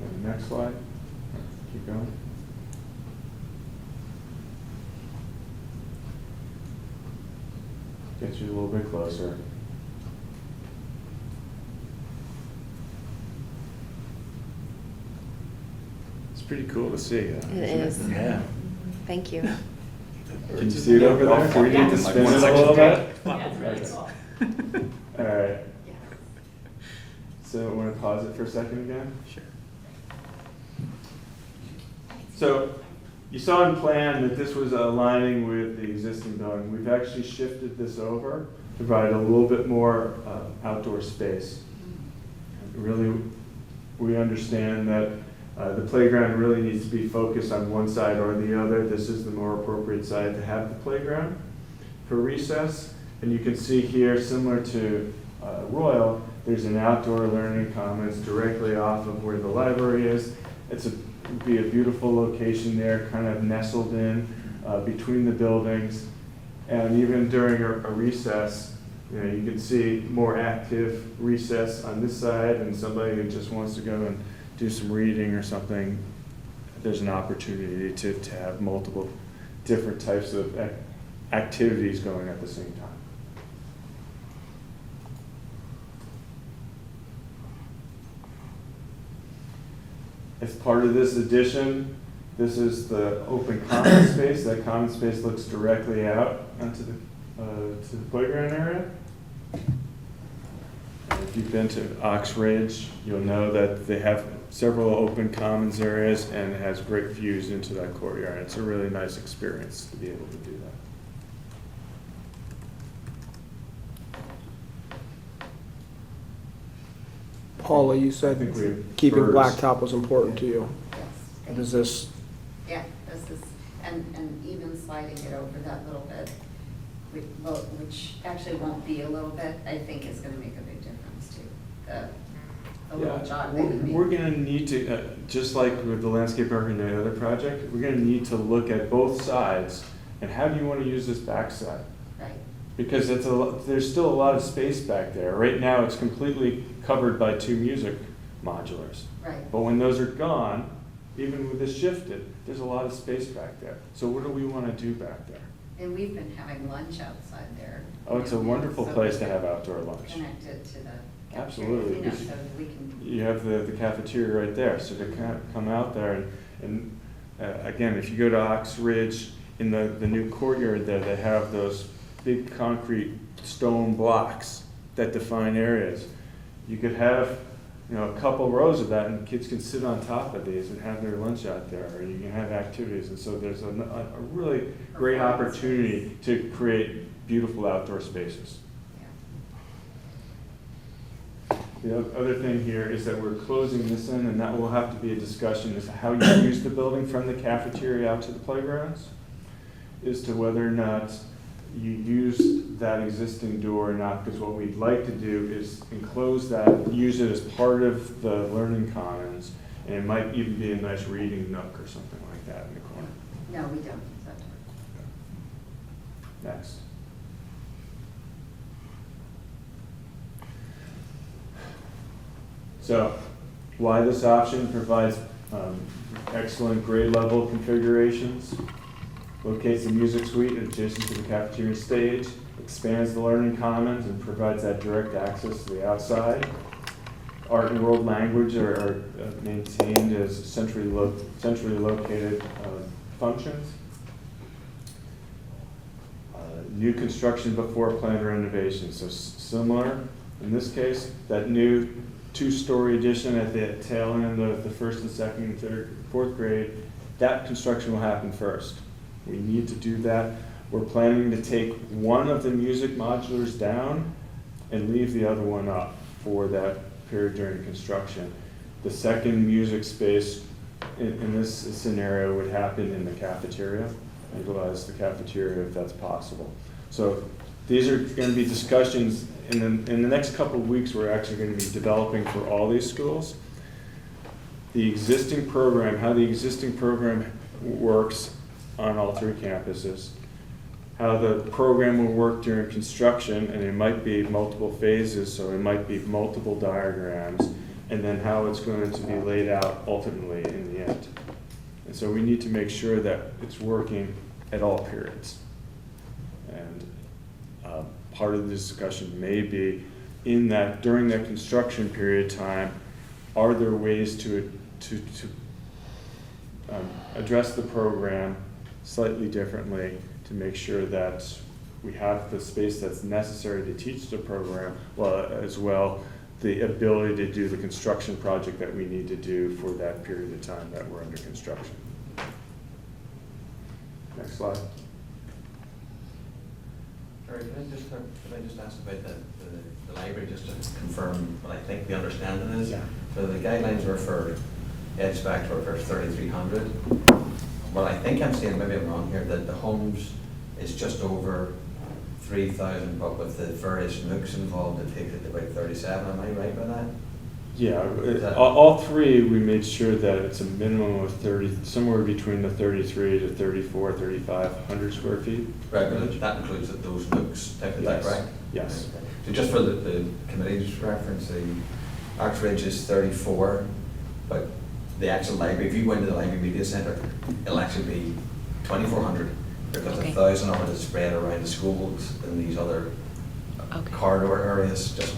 And next slide. Keep going. Get you a little bit closer. It's pretty cool to see. It is. Yeah. Thank you. Can you see it over there? Can we need to spin it a little bit? Yeah, it's really cool. All right. Yes. So I want to pause it for a second again? Sure. So you saw in plan that this was aligning with the existing building. We've actually shifted this over to provide a little bit more outdoor space. Really, we understand that the playground really needs to be focused on one side or the other. This is the more appropriate side to have the playground for recess. And you can see here, similar to Royal, there's an outdoor learning commons directly off of where the library is. It'd be a beautiful location there, kind of nestled in between the buildings. And even during a recess, you know, you can see more active recess on this side, and somebody who just wants to go and do some reading or something, there's an opportunity to have multiple different types of activities going at the same time. As part of this addition, this is the open common space. That common space looks directly out onto the to the playground area. If you've been to Ox Ridge, you'll know that they have several open commons areas and it has great views into that courtyard. It's a really nice experience to be able to do that. Paula, you I said think we have keeping birds. blacktop was important to you. Yes. Does this, Yeah, this is, and even sliding it over that little bit, which actually won't be a little bit, I think is gonna make a big difference too. The little jog that you made. We're gonna need to, just like with the landscape architect and the other project, we're gonna need to look at both sides and how do you wanna use this backside? Right, Because there's still a lot of space back there. Right now, it's completely covered by two music modulars. right. But when those are gone, even with this shifted, there's a lot of space back there. So what do we wanna do back there? And we've been having lunch outside there. Oh, it's a wonderful So place we to can have outdoor lunch. Connect it to the cafeteria, Absolutely, you know, because so we can, You have the cafeteria right there, so to come out there and again, if you go to Ox Ridge, in the new courtyard there, they have those big concrete stone blocks that define areas. You could have, you know, a couple rows of that and kids can sit on top of these and have their lunch out there, or you can have activities. And so there's a really great opportunity to create beautiful outdoor spaces. yeah. The other thing here is that we're closing this in, and that will have to be a discussion as to how you use the building from the cafeteria out to the playgrounds, as to whether or not you use that existing door or not, because what we'd like to do is enclose that, use it as part of the learning commons, and it might even be a nice reading nook or something like that in the corner. No, we don't use that door. Next. So why this option provides excellent grade level configurations, locates the music suite adjacent to the cafeteria stage, expands the learning commons and provides that direct access to the outside. Art and world language are maintained as centrally located functions. New construction before planned renovation, so similar. In this case, that new two-story addition at the tail end of the first and second and third, fourth grade, that construction will happen first. We need to do that. We're planning to take one of the music modulars down and leave the other one up for that period during construction. The second music space in this scenario would happen in the cafeteria, utilize the cafeteria if that's possible. So these are going to be discussions in the next couple of weeks. We're actually going to be developing for all these schools the existing program, how the existing program works on all three campuses, how the program will work during construction, and it might be multiple phases, so it might be multiple diagrams, and then how it's going to be laid out ultimately in the end. And so we need to make sure that it's working at all periods. And part of the discussion may be in that, during that construction period of time, are there ways to address the program slightly differently to make sure that we have the space that's necessary to teach the program, while as well the ability to do the construction project that we need to do for that period of time that we're under construction. Next slide. Sorry, can I just ask about the library, just to confirm what I think the understanding is? Yeah. So the guidelines were for HVAC for 3,300. What I think I'm saying, maybe I'm wrong here, that the homes is just over 3,000, but with the various nooks involved, it takes it to about 37. Am I right with that? Yeah, all three, we made sure that it's a minimum of 30, somewhere between the 33 to 34, 3,500 square feet. Right, but that includes those nooks, is that correct? Yes. So just for the committee's reference, the Oxbridge is 34, but the actual library, if you go into the library media center, it'll actually be 2,400, because Okay. 1,000 of it is spread around the schools and these other Okay. corridor areas, just.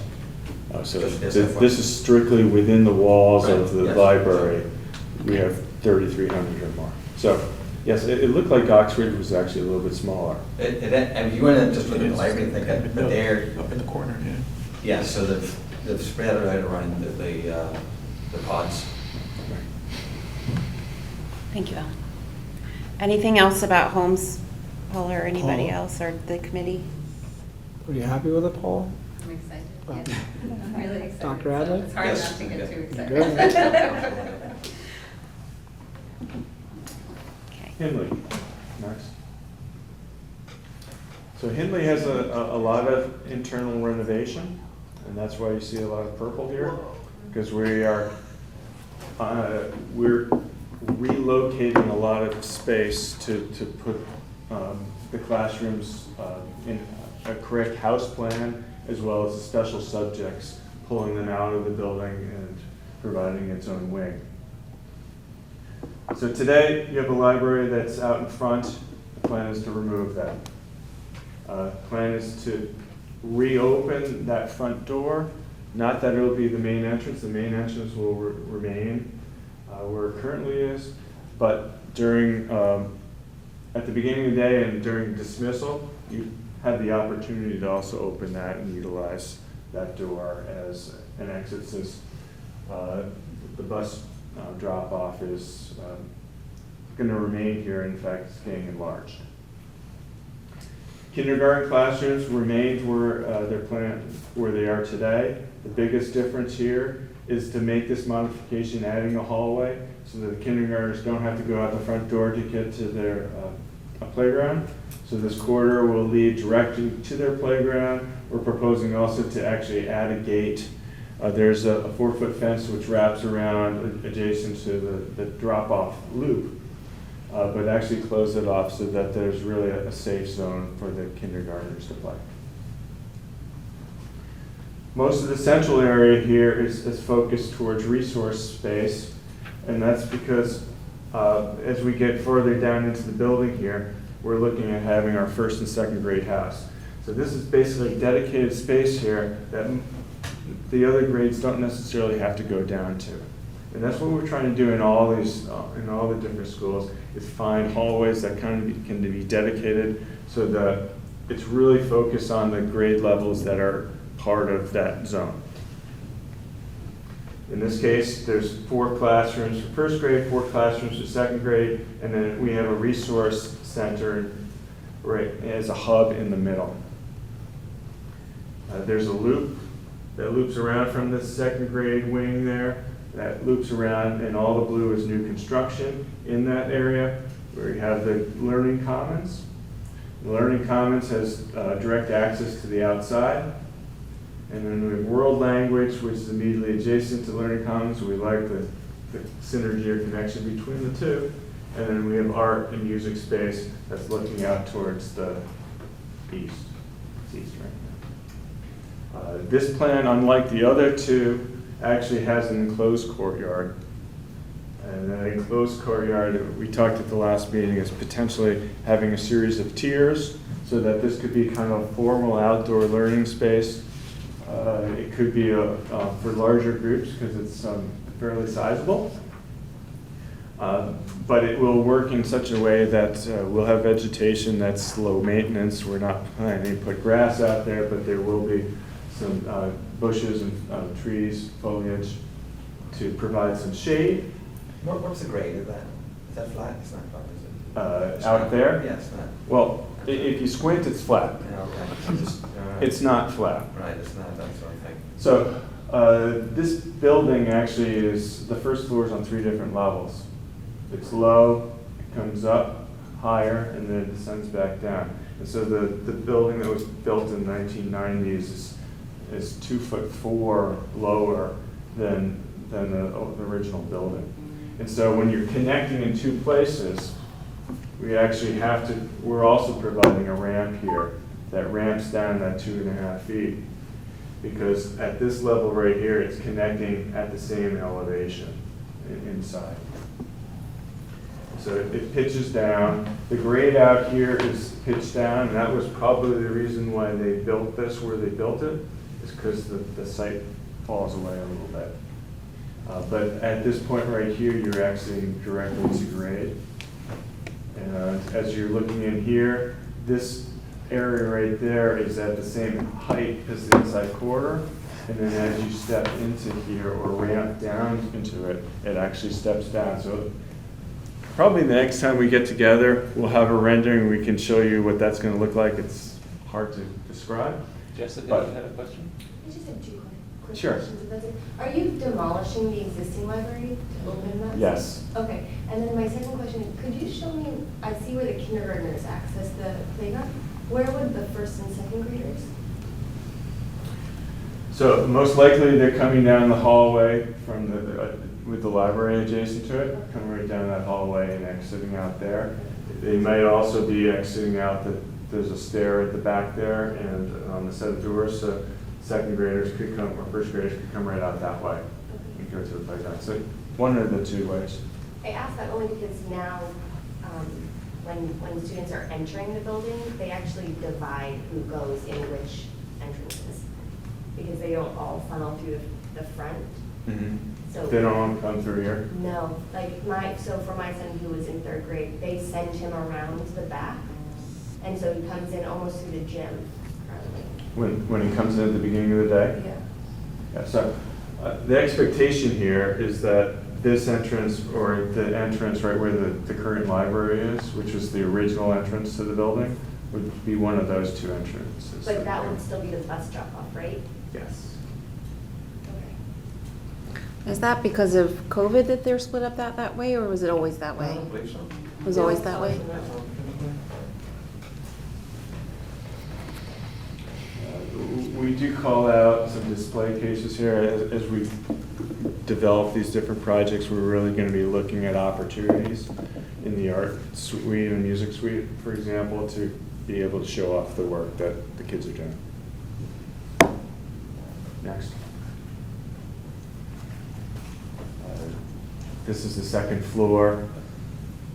So just this is strictly within the walls of Right, the yes. library. We have 3,300 or more. So, yes, it looked like Oxford was actually a little bit smaller. And you went in just look at the library and think that, but they're, Up in the corner, yeah. yeah, so they've spread it out around the pods. Thank you, Ellen. Anything else about homes, Paul, or anybody Paul? else, or the committee? Are you happy with it, Paul? I'm excited, Wow. yes. I'm really excited. Dr. So Adley? It's hard Yes. not to get too Good. excited. Okay. Hindley, next. So Hindley has a lot of internal renovation, and that's why you see a lot of purple here, because we're relocating a lot of space to put the classrooms in a correct house plan, as well as the special subjects, pulling them out of the building and providing its own wing. So today, you have a library that's out in front. The plan is to remove that. Plan is to reopen that front door. Not that it'll be the main entrance. The main entrance will remain where it currently is. But during, at the beginning of the day and during dismissal, you have the opportunity to also open that and utilize that door as an exit, since the bus drop-off is going to remain here. In fact, it's getting enlarged. Kindergarten classrooms remained where they're planned, where they are today. The biggest difference here is to make this modification, adding a hallway, so that the kindergartners don't have to go out the front door to get to their playground. So this corridor will lead directly to their playground. We're proposing also to actually add a gate. There's a 4-foot fence which wraps around adjacent to the drop-off loop, but actually close it off so that there's really a safe zone for the kindergartners to play. most of the central area here is focused towards resource space, and that's because as we get further down into the building here, we're looking at having our first and second grade house. So this is basically dedicated space here that the other grades don't necessarily have to go down to. And that's what we're trying to do in all these, in all the different schools, is find hallways that can be dedicated so that it's really focused on the grade levels that are part of that zone. In this case, there's 4 classrooms for first grade, 4 classrooms for second grade, and then we have a resource center right as a hub in the middle. There's a loop that loops around from the second grade wing there, that loops around, and all the blue is new construction in that area where you have the Learning Commons. The Learning Commons has direct access to the outside. And then we have World Language, which is immediately adjacent to Learning Commons. We like the synergy or connection between the two. And then we have Art and Music Space that's looking out towards the east. It's east right now. This plan, unlike the other two, actually has an enclosed courtyard. And that enclosed courtyard, we talked at the last meeting, is potentially having a series of tiers so that this could be kind of a formal outdoor learning space. It could be for larger groups because it's fairly sizable. But it will work in such a way that we'll have vegetation that's low maintenance. We're not planning to put grass out there, but there will be some bushes and trees, foliage to provide some shade. What's the grade of that? Is that flat? It's not flat, is it? Out there? Yeah, it's not. Well, if you squint, it's flat. Yeah, okay. It's not flat. Right, it's not, that's what I think. So this building actually is, the first floor is on 3 different levels. It's low, it comes up higher, and then it descends back down. And so the building that was built in the 1990s is 2'4" lower than the original building. And so when you're connecting in 2 places, we actually have to, we're also providing a ramp here that ramps down that 2.5 feet. Because at this level right here, it's connecting at the same elevation inside. So it pitches down. The grade out here is pitched down, and that was probably the reason why they built this where they built it, is because the site falls away a little bit. But at this point right here, you're actually directly to grade. And as you're looking in here, this area right there is at the same height as the inside corridor. And then as you step into here or ramp down into it, it actually steps down. So probably the next time we get together, we'll have a rendering. We can show you what that's going to look like. It's hard to describe. Jessica, But- you had a question? I just have 2 quick Sure. questions. If that's it. Are you demolishing the existing library to open that? Yes. Okay, and then my second question is, could you show me, I see where the kindergartners access the playground. Where would the first and second graders? So most likely they're coming down the hallway from with the library adjacent to it, coming right down that hallway and exiting out there. They might also be exiting out, there's a stair at the back there and on the set of doors, so second graders could come, or first graders could come right out that way and go to the playground. So one of the 2 ways. I ask that only because now, when students are entering the building, they actually divide who goes in which entrances. Because they don't all funnel through the front. So They don't want to come through here? No, like so for my son who was in 3rd grade, they send him around the back. And so he comes in almost through the gym currently. When he comes in at the beginning of the day? Yeah. Yeah, so the expectation here is that this entrance, or the entrance right where the current library is, which was the original entrance to the building, would be one of those 2 entrances. But that would still be the bus drop off, right? Yes. Okay. Is that because of COVID that they're split up that way, or was it always that way? I don't believe so. It was always that way? We do call out some display cases here. As we develop these different projects, we're really going to be looking at opportunities in the art suite and music suite, for example, to be able to show off the work that the kids are doing. Next. This is the second floor.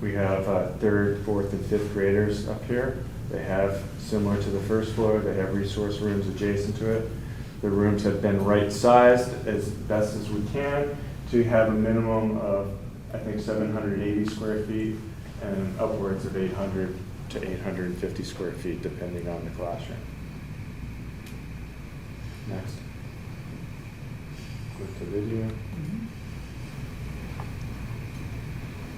We have third, fourth, and fifth graders up here. They have, similar to the first floor, they have resource rooms adjacent to it. The rooms have been right-sized as best as we can to have a minimum of, I think, 780 square feet and upwards of 800 to 850 square feet, depending on the classroom. Next. Go to video.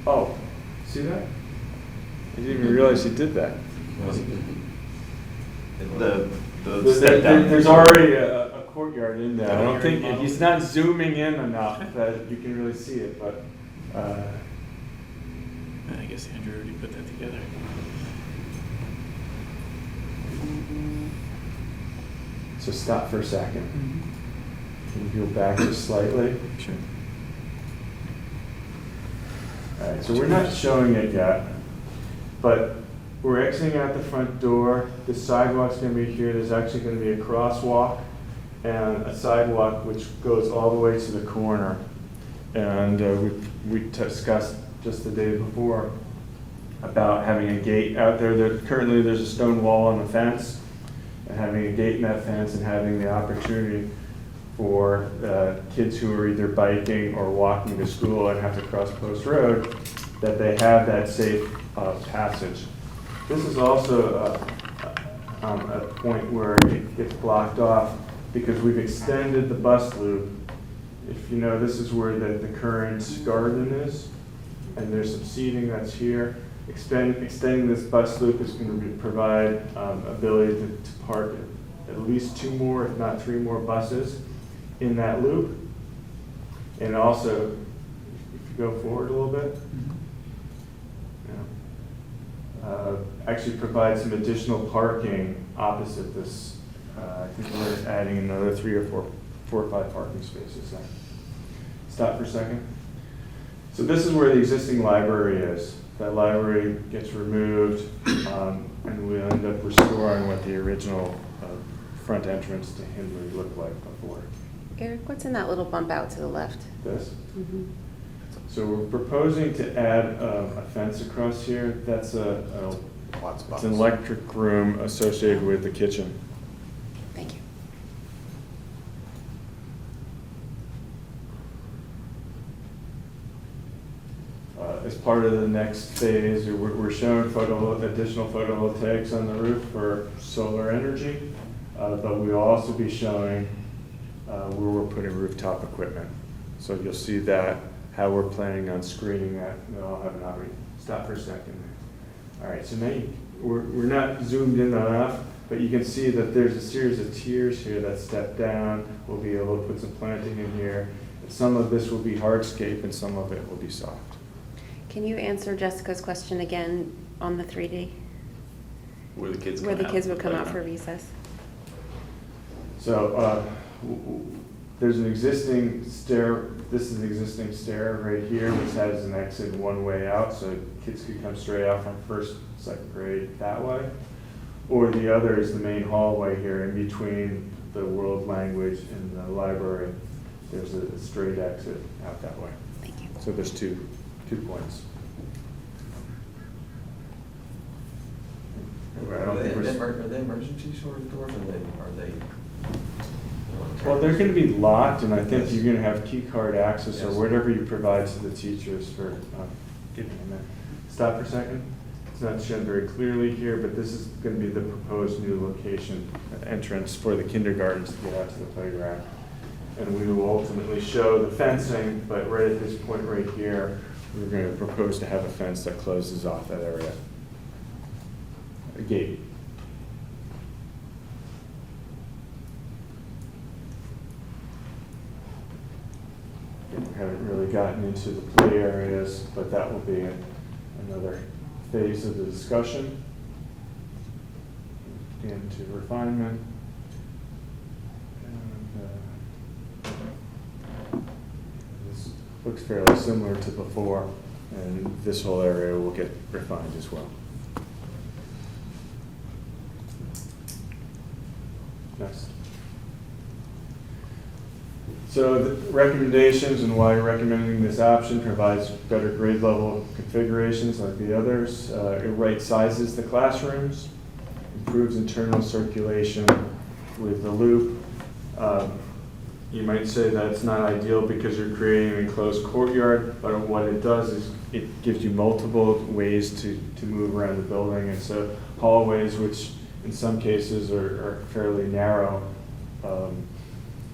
Oh, see that? I didn't even realize he did that. There's already a courtyard in there. I don't think, he's not zooming in enough that you can really see it, but, I guess Andrew already put that together. so stop for a second. Can you go back just slightly? Sure. All right, so we're not showing it yet, but we're exiting out the front door. The sidewalk's gonna be here. There's actually gonna be a crosswalk and a sidewalk which goes all the way to the corner. And we discussed just the day before about having a gate out there. Currently, there's a stone wall and a fence, and having a gate in that fence and having the opportunity for kids who are either biking or walking to school and have to cross Post Road, that they have that safe passage. This is also a point where it gets blocked off because we've extended the bus loop. If you know, this is where the current garden is, and there's some seating that's here. Extending this bus loop is going to provide ability to park at least 2 more, if not 3 more buses in that loop. And also, if you go forward a little bit, actually provide some additional parking opposite this. I think we're adding another 3 or 4 or 5 parking spaces there. Stop for a second. So this is where the existing library is. That library gets removed, and we end up restoring what the original front entrance to Hindley looked like before. Eric, what's in that little bump out to the left? This. So we're proposing to add a fence across here. That's it's an electric room associated with the kitchen. Thank you. As part of the next phase, we're showing additional photovoltaics on the roof for solar energy, but we'll also be showing where we're putting rooftop equipment. So you'll see that, how we're planning on screening that, and I'll have an opportunity. Stop for a second. All right, so now we're not zoomed in enough, but you can see that there's a series of tiers here that step down. We'll be able to put some planting in here. Some of this will be hardscape and some of it will be soft. Can you answer Jessica's question again on the 3D? Where the kids come Where the out kids would come out playground. for recess? So there's an existing stair. This is an existing stair right here, which has an exit one way out, so kids could come straight out from first, second grade that way. Or the other is the main hallway here in between the world language and the library. There's a straight exit out that way. Thank you. So there's two points. I don't think we're- Are they emergency sort of doors, or are they? Well, they're going to be locked, and I think you're going to have key card access or Yes. whatever you provide to the teachers for getting in there. Stop for a second. It's not shown very clearly here, but this is going to be the proposed new location entrance for the kindergartens to get out to the playground. And we will ultimately show the fencing, but right at this point right here, we're going to propose to have a fence that closes off that area. A gate. We haven't really gotten into the play areas, but that will be another phase of the discussion. Into refinement. And, this looks fairly similar to before, and this whole area will get refined as well. Next. So the recommendations and why recommending this option provides better grade level configurations like the others. It right sizes the classrooms, improves internal circulation with the loop. You might say that it's not ideal because you're creating an enclosed courtyard, but what it does is it gives you multiple ways to move around the building. And so hallways, which in some cases are fairly narrow,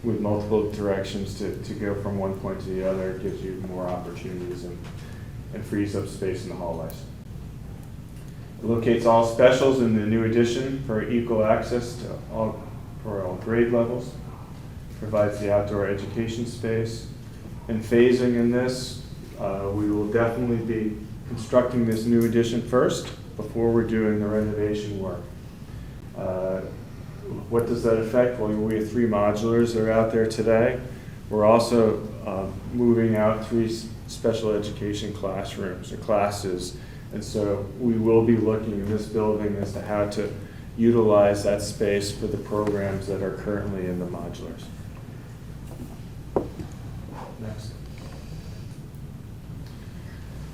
with multiple directions to go from one point to the other, gives you more opportunities and frees up space in the hallways. It locates all specials in the new addition for equal access for all grade levels. Provides the outdoor education space. And phasing in this, we will definitely be constructing this new addition first before we're doing the renovation work. What does that affect? Well, we have 3 modulars that are out there today. We're also moving out 3 special education classrooms or classes. And so we will be looking in this building as to how to utilize that space for the programs that are currently in the modulars. Next.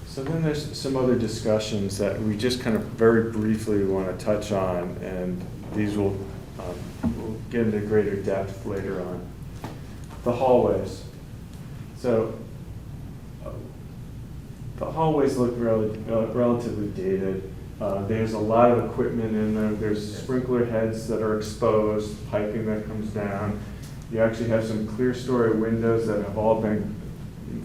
So then there's some other discussions that we just kind of very briefly want to touch on, and these will we'll get into greater depth later on. The hallways. So the hallways look relatively dated. There's a lot of equipment in them. There's sprinkler heads that are exposed, piping that comes down. You actually have some clear story windows that have all been,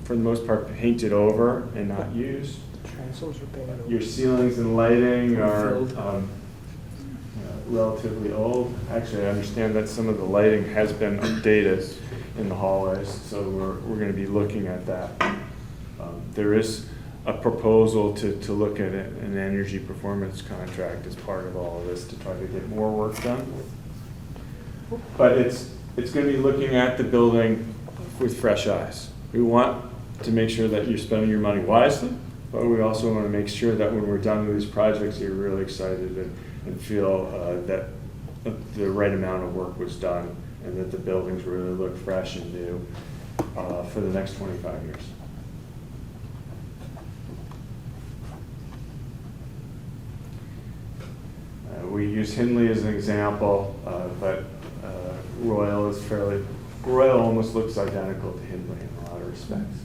for the most part, painted over and not used. Transoms are painted over. Your ceilings and lighting are relatively old. Actually, I understand that some of the lighting has been updated in the hallways, so we're going to be looking at that. There is a proposal to look at an energy performance contract as part of all of this to try to get more work done. But it's going to be looking at the building with fresh eyes. We want to make sure that you're spending your money wisely, but we also want to make sure that when we're done with these projects, you're really excited and feel that the right amount of work was done and that the buildings really look fresh and new for the next 25 years. We use Hindley as an example, but Royal almost looks identical to Hindley in a lot of respects.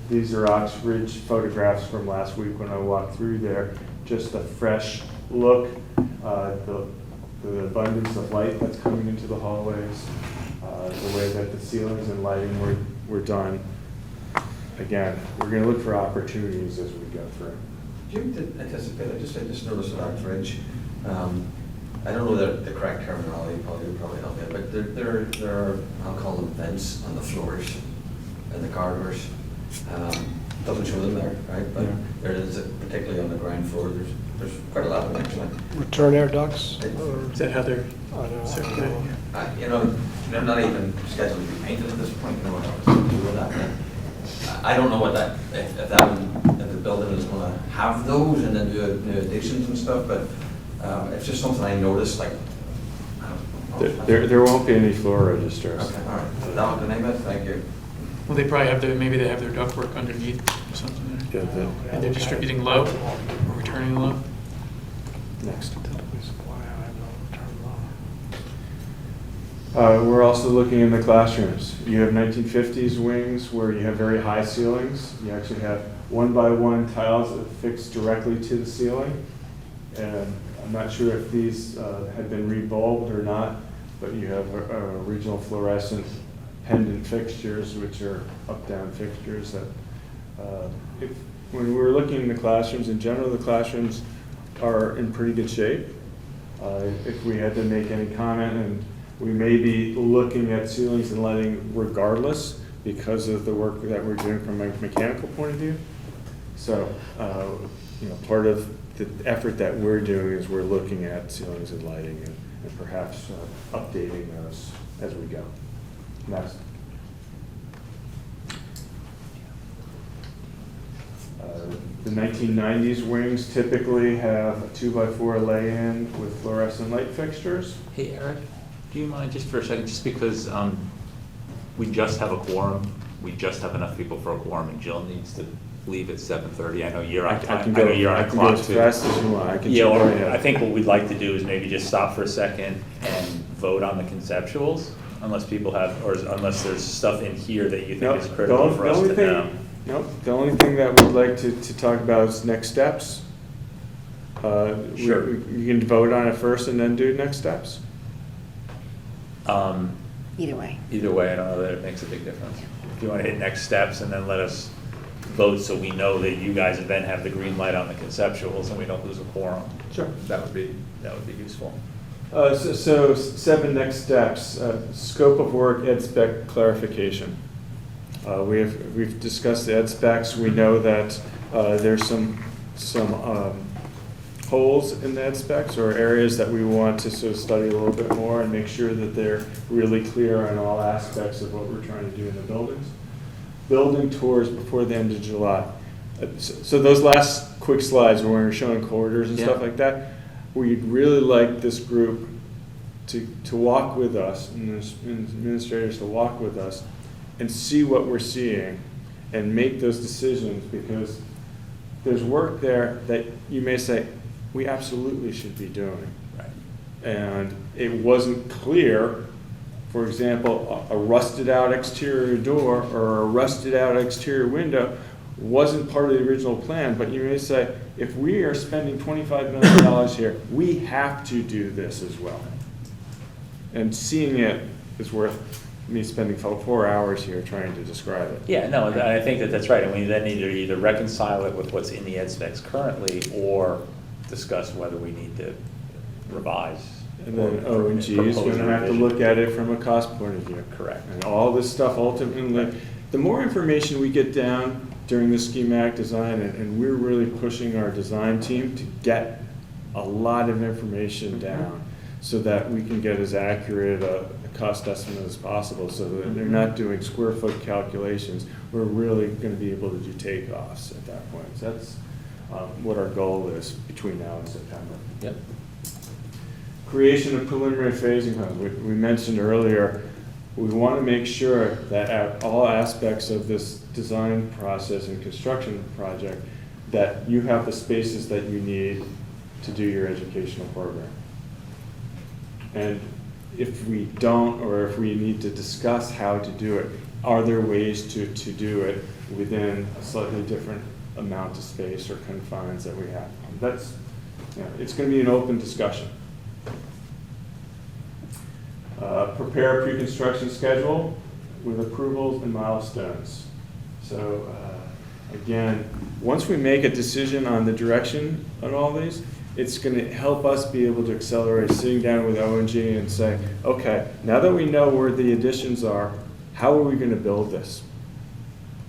These are Oxbridge photographs from last week when I walked through there. Just a fresh look, the abundance of light that's coming into the hallways, the way that the ceilings and lighting were done. Again, we're going to look for opportunities as we go through. Do you anticipate, I just noticed at Oxbridge, I don't know the correct terminology, probably help me, but there are, I'll call them vents on the floors and the corridors. Doesn't show them there, right? But Yeah. there is, particularly on the ground floor, there's quite a lot of them actually. Return air ducts? or- Is that how they're I don't know. circulating? They're not even scheduled to be painted at this point, you know, what to do with that. I don't know what that, if the building is gonna have those and then do new additions and stuff, but it's just something I noticed, like, I don't know. There won't be any floor registers. Okay, all right, so that was the name of it, thank you. Well, they probably have maybe they have their ductwork underneath or something there. Yeah, And they're distributing low or returning low. Next. Typically supply, I have no return low. We're also looking in the classrooms. You have 1950s wings where you have very high ceilings. You actually have 1-by-1 tiles affixed directly to the ceiling. And I'm not sure if these have been rebulbed or not, but you have original fluorescent pendant fixtures, which are up-down fixtures that, when we're looking in the classrooms, in general, the classrooms are in pretty good shape. If we had to make any comment, and we may be looking at ceilings and lighting regardless because of the work that we're doing from a mechanical point of view. So, part of the effort that we're doing is we're looking at ceilings and lighting and perhaps updating those as we go. Next. The 1990s wings typically have a 2-by-4 lay-in with fluorescent light fixtures. Hey, Eric, do you mind just for a second, just because we just have a quorum, we just have enough people for a quorum, and Jill needs to leave at 7:30. I know you're on, I I can know go, you're on I a can go clock as too. fast as you want. I can Yeah, jump or right ahead. I think what we'd like to do is maybe just stop for a second and vote on the conceptuals, unless people have, or unless there's stuff in here that you think Nope, is critical for us to know. Nope, the only thing that we'd like to talk about is next steps. Sure. You can vote on it first and then do next steps. Either way. Either way, I don't know that it makes a big difference. If you want to hit next steps and then let us vote so we know that you guys then have the green light on the conceptuals and we don't lose a quorum. Sure. That would be useful. So 7 next steps, scope of work, ed spec clarification. We've discussed the ed specs. We know that there's some holes in the ed specs or areas that we want to sort of study a little bit more and make sure that they're really clear on all aspects of what we're trying to do in the buildings. Building tours before the end of July. So those last quick slides where we're showing corridors and stuff Yeah. like that, we'd really like this group to walk with us, and administrators to walk with us and see what we're seeing and make those decisions, because there's work there that you may say, we absolutely should be doing. Right. And it wasn't clear, for example, a rusted out exterior door or a rusted out exterior window wasn't part of the original plan, but you may say, if we are spending $25 million here, we have to do this as well. And seeing it is worth me spending 4 hours here trying to describe it. Yeah, no, I think that that's right, and we then need to either reconcile it with what's in the ed specs currently, or discuss whether we need to revise. And then or O&G is propose going to have to revision. look at it from a cost point of view. Correct. And all this stuff ultimately, the more information we get down during the schematic design, and we're really pushing our design team to get a lot of information down so that we can get as accurate a cost estimate as possible, so that they're not doing square foot calculations. We're really going to be able to do takeoffs at that point. So that's what our goal is between now and September. Yep. Creation of preliminary phasing plans. We mentioned earlier, we want to make sure that at all aspects of this design process and construction project, that you have the spaces that you need to do your educational program. And if we don't, or if we need to discuss how to do it, are there ways to do it within a slightly different amount of space or confines that we have? That's, it's going to be an open discussion. Prepare a pre-construction schedule with approvals and milestones. So again, once we make a decision on the direction on all these, it's going to help us be able to accelerate sitting down with O&G and say, okay, now that we know where the additions are, how are we going to build this?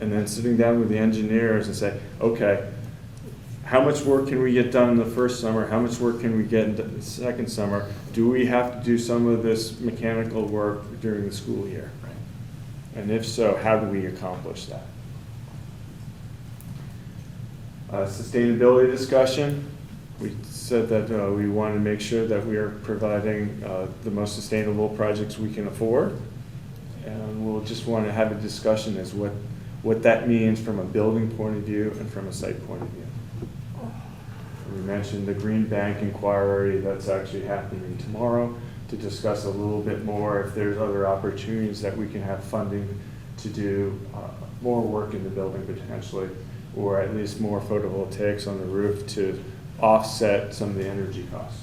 And then sitting down with the engineers and say, okay, how much work can we get done in the first summer? How much work can we get in the second summer? Do we have to do some of this mechanical work during the school year? Right. And if so, how do we accomplish that? Sustainability discussion. We said that we want to make sure that we are providing the most sustainable projects we can afford. And we'll just want to have a discussion as what that means from a building point of view and from a site point of view. We mentioned the Green Bank inquiry that's actually happening tomorrow to discuss a little bit more if there's other opportunities that we can have funding to do more work in the building potentially, or at least more photovoltaics on the roof to offset some of the energy costs.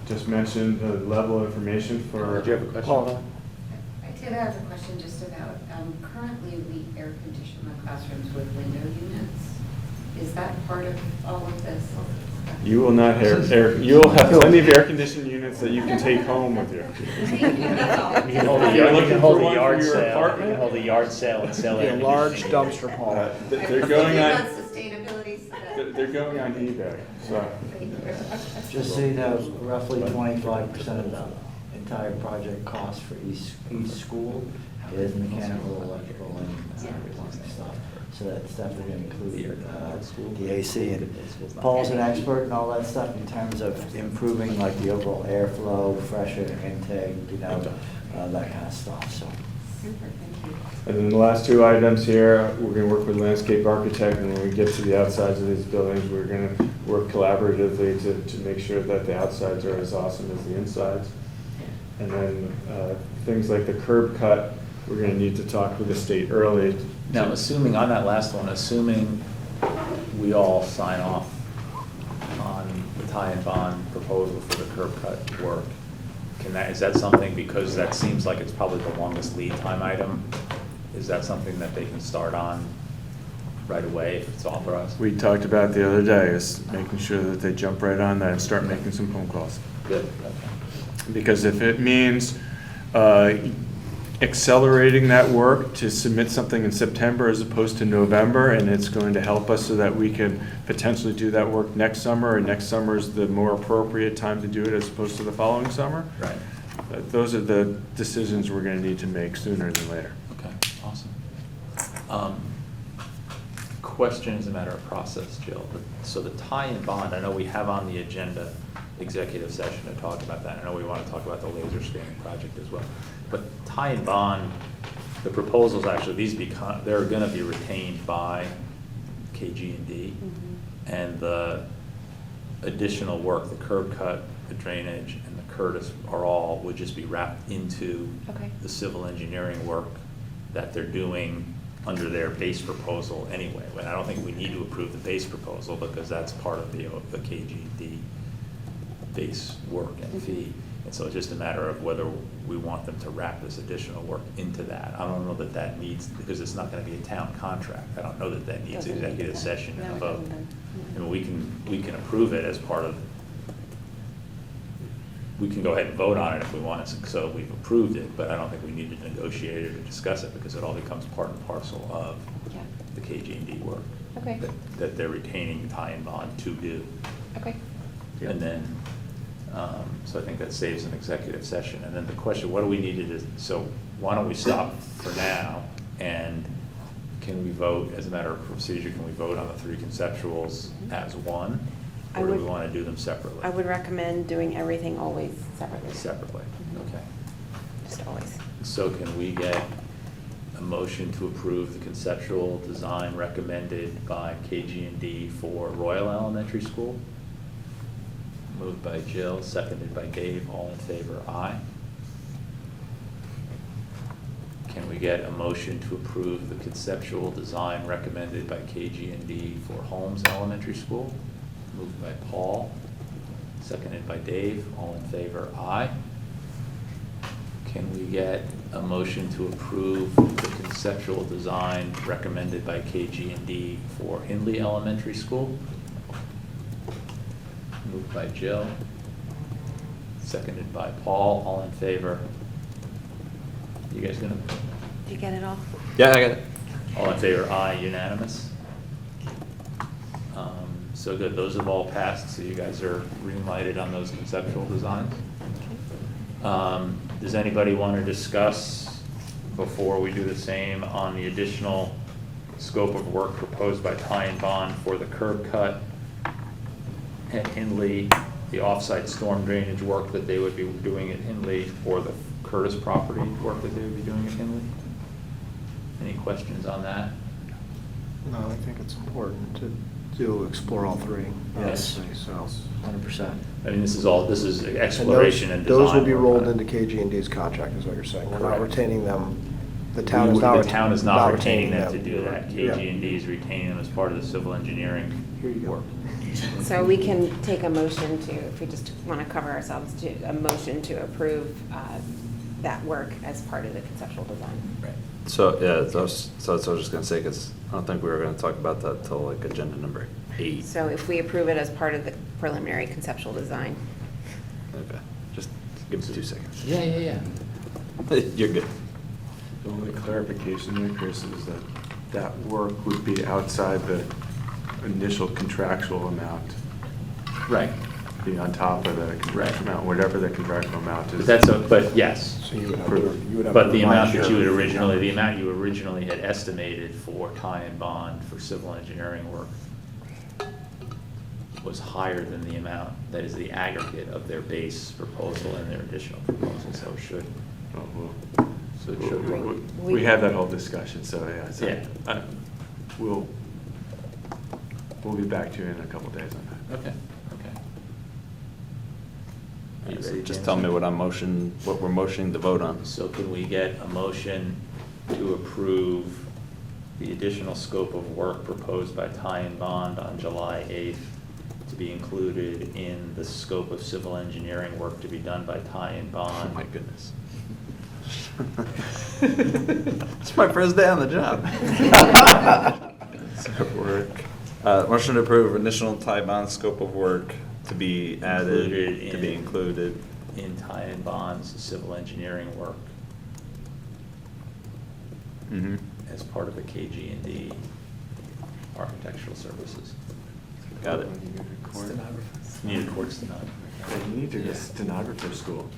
Just mentioned the level of information for. Did you have a question? Hold on. I did have a question just about, currently we air condition the classrooms with window units. Is that part of all of this? You will not you'll have plenty of air conditioned units that you can take home with you. You can hold If you're looking for a one yard for your sale, you apartment? can hold a yard sale and sell Be it. a large dumpster haul. They're going on. Sustainability, so that- They're going on eBay, so. Just so you know, roughly 25% of the entire project cost for each school is mechanical, electrical, and plumbing stuff. So that's definitely gonna include School. the AC. And School's not- Paul's an expert in all that stuff in terms of improving like the overall airflow, fresh air intake, that kind of stuff, so. Super, thank you. And then the last two items here, we're gonna work with landscape architect, and when we get to the outsides of these buildings, we're gonna work collaboratively to make sure that the outsides are as awesome as the insides. And then, things like the curb cut, we're gonna need to talk with the state early. Now, assuming, on that last one, assuming we all sign off on the tie and bond proposal for the curb cut work, is that something, because that seems like it's probably the longest lead time item, is that something that they can start on right away if it's authorized? We talked about the other day, is making sure that they jump right on that and start making some phone calls. Good, okay. Because if it means accelerating that work to submit something in September as opposed to November, and it's going to help us so that we can potentially do that work next summer, and next summer is the more appropriate time to do it as opposed to the following summer. Right, Those are the decisions we're gonna need to make sooner than later. okay, awesome. Question as a matter of process, Jill. So the tie and bond, I know we have on the agenda executive session to talk about that. I know we want to talk about the laser scanning project as well. But tie and bond, the proposals actually, they're gonna be retained by KG&D. And the additional work, the curb cut, the drainage, and the Curtis would just be wrapped into Okay. the civil engineering work that they're doing under their base proposal anyway. But I don't think we need to approve the base proposal because that's part of the KG&D base work and fee. And so it's just a matter of whether we want them to wrap this additional work into that. I don't know that that needs, because it's not gonna be a town contract. I don't know that that needs Doesn't need executive that. session and No, a it vote. doesn't then. I mean, we can approve it as part of, we can go ahead and vote on it if we want, so we've approved it, but I don't think we need to negotiate it or discuss it because it all becomes part and parcel of Yeah. the KG&D work. Okay. That they're retaining tie and bond to do. Okay. And then, so I think that saves an executive session. And then the question, what do we need to do? So why don't we stop for now? And can we vote, as a matter of procedure, can we vote on the three conceptuals as one? I Or do we would- want to do them separately? I would recommend doing everything always separately. Separately, Mhm. okay. Just always. So can we get a motion to approve the conceptual design recommended by KG&D for Royal Elementary School? Moved by Jill, seconded by Dave, all in favor, aye. Can we get a motion to approve the conceptual design recommended by KG&D for Holmes Elementary School? Moved by Paul, seconded by Dave, all in favor, aye. Can we get a motion to approve the conceptual design recommended by KG&D for Hindley Elementary School? Moved by Jill, seconded by Paul, all in favor. You guys gonna, Did you get it all? Yeah, I got it. all in favor, aye, unanimous? So good, those have all passed, so you guys are green-lighted on those conceptual designs. Does anybody want to discuss, before we do the same, on the additional scope of work proposed by Ty and Bond for the curb cut at Hindley, the off-site storm drainage work that they would be doing at Hindley, or the Curtis property work that they would be doing at Hindley? Any questions on that? No, I think it's important to explore all three, Yes. obviously, so. 100%. I mean, this is exploration and design. Those will be work rolled on it. into KG&D's contract, is what you're saying. We're not Correct. retaining them. The The town is not. town is not retaining them to them. do that. Yeah. KG&D is retaining them as part of the civil engineering Here you go. work. So we can take a motion to, if we just want to cover ourselves, to a motion to approve that work as part of the conceptual design. Right. So, yeah, that's what I was just gonna say, because I don't think we were gonna talk about that till like agenda number 8. So if we approve it as part of the preliminary conceptual design. Okay, just give me 2 seconds. Yeah. You're good. The only clarification there, Chris, is that that work would be outside the initial contractual amount. Right. be on top of the contractual amount, whatever the contractual amount is. But yes. So you would have to, you would have. But to the amount that remind you had your- originally, the amount you originally had estimated for tie and bond for civil engineering work was higher than the amount that is the aggregate of their base proposal and their additional proposal, so it should, Oh, so it should. We had that whole discussion, so yeah. So, Yeah. We'll be back to you in a couple days on that. Okay, okay. Are you So ready, just James? tell me what we're motioning to vote on. So can we get a motion to approve the additional scope of work proposed by Ty and Bond on July 8th to be included in the scope of civil engineering work to be done by Ty and Bond? Oh, my goodness. It's my first day on the job. Motion to approve initial tie bond scope of work to be added, to be included. In Ty and Bond's civil engineering work Mhm. as part of the KG&D architectural services. Got it. Need a court stenographer. You need to go to Yeah. stenographer school.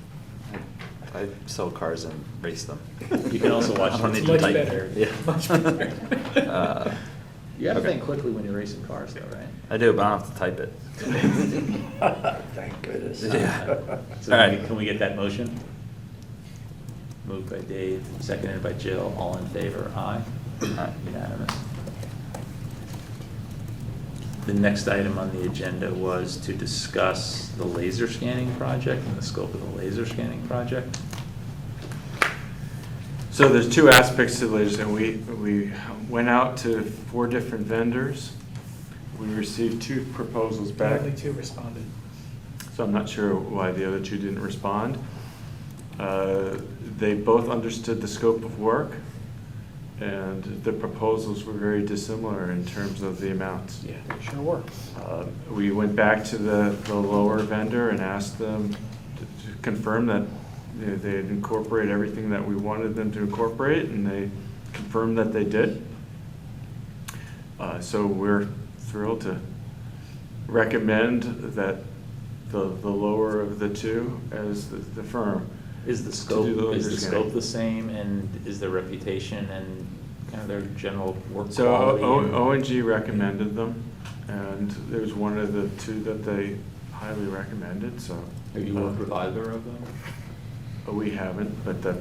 I sell cars and race them. You can also watch I don't the need to Much type. better. Yeah. Much better. You gotta Okay. think quickly when you're racing cars though, right? I do, but I don't have to type it. Thank goodness. Yeah. So All right. can we get that motion? Moved by Dave, seconded by Jill, all in favor, aye? Aye. Unanimous. The next item on the agenda was to discuss the laser scanning project and the scope of the laser scanning project. So there's two aspects to the latest, and we went out to 4 different vendors. We received 2 proposals back. Only 2 responded. So I'm not sure why the other 2 didn't respond. They both understood the scope of work, and the proposals were very dissimilar in terms of the amounts. Yeah, they sure were. We went back to the lower vendor and asked them to confirm that they had incorporated everything that we wanted them to incorporate, and they confirmed that they did. So we're thrilled to recommend that the lower of the 2 as the firm. Is the To scope, do the is the laser scope scanning. the same, and is their reputation and kind of their general work So quality? and- O&G recommended them, and there's one of the 2 that they highly recommended, so. Have you worked with either of them? We haven't, but that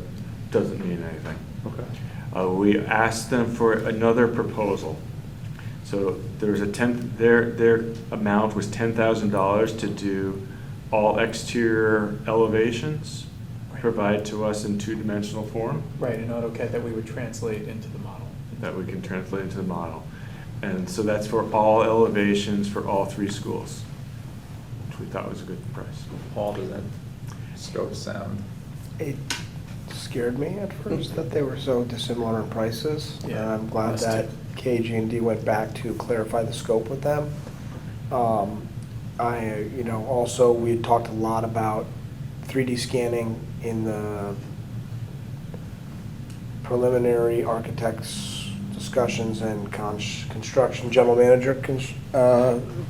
doesn't mean anything. Okay. We asked them for another proposal. So there was their amount was $10,000 to do all exterior elevations, provide to us in 2-dimensional form Right, an AutoCAD that we would translate into the model. that we can translate into the model. And so that's for all elevations for all 3 schools, which we thought was a good price. Paul, does that stroke sound? It scared me at first that they were so dissimilar in prices. And Yeah, I'm glad us that too. KG&D went back to clarify the scope with them. Also, we had talked a lot about 3D scanning in the preliminary architects discussions and construction general manager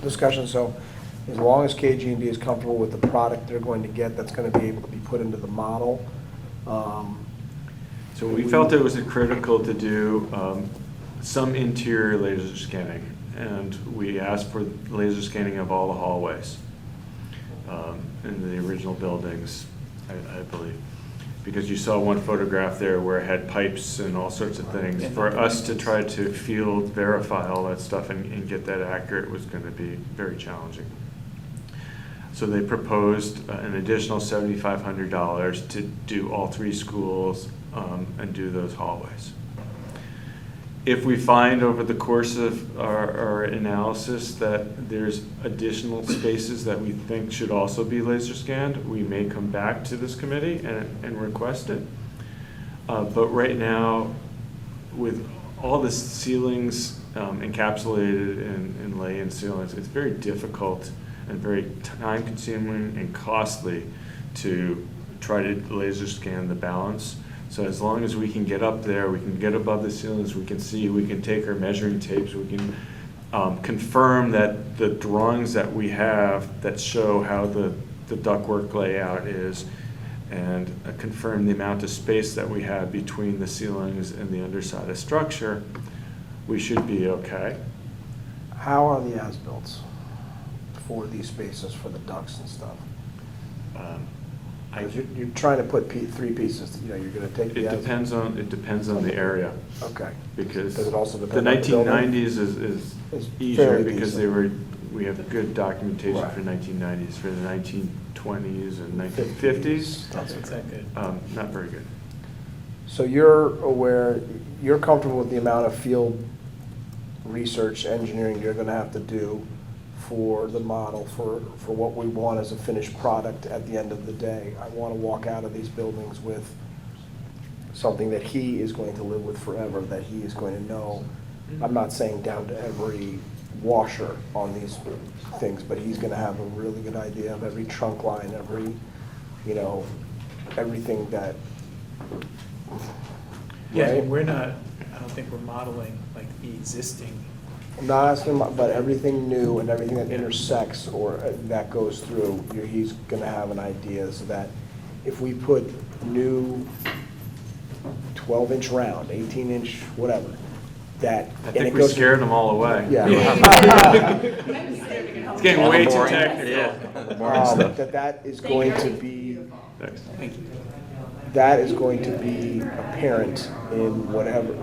discussions. So as long as KG&D is comfortable with the product they're going to get, that's going to be able to be put into the model. So we felt it was critical to do some interior laser scanning, and we asked for laser scanning of all the hallways in the original buildings, I believe. Because you saw one photograph there where it had pipes and all sorts of things. For us to try to field verify all that stuff and get that accurate was going to be very challenging. So they proposed an additional $7,500 to do all 3 schools and do those hallways. If we find over the course of our analysis that there's additional spaces that we think should also be laser scanned, we may come back to this committee and request it. But right now, with all the ceilings encapsulated in lay-in ceilings, it's very difficult and very time-consuming and costly to try to laser scan the balance. So as long as we can get up there, we can get above the ceilings, we can see, we can take our measuring tapes, we can confirm that the drawings that we have that show how the ductwork layout is, and confirm the amount of space that we have between the ceilings and the underside of structure, we should be okay. How are the as-bills for these spaces, for the ducts and stuff? I- 'Cause you're trying to put three pieces, you're gonna take the. It depends on the area, Okay. because Does it also the depend on the building? 1990s is It's easier fairly because decent. we have good documentation Right. for 1990s. For the 1920s and 1950s, Not so It's that good. not very good. So you're aware, you're comfortable with the amount of field research, engineering you're gonna have to do for the model, for what we want as a finished product at the end of the day. I wanna walk out of these buildings with something that he is going to live with forever, that he is going to know. I'm not saying down to every washer on these things, but he's gonna have a really good idea of every trunk line, every, everything that. Yeah, Right? we're not, I don't think we're modeling like the existing. I'm not asking about, but everything new and everything that intersects or that goes through, he's gonna have an idea, so that if we put new 12-inch round, 18-inch, whatever, that. I think we scared them all away. Yeah. It's getting way too technical. That is going to be, Thanks. Thank you. that is going to be apparent in whatever,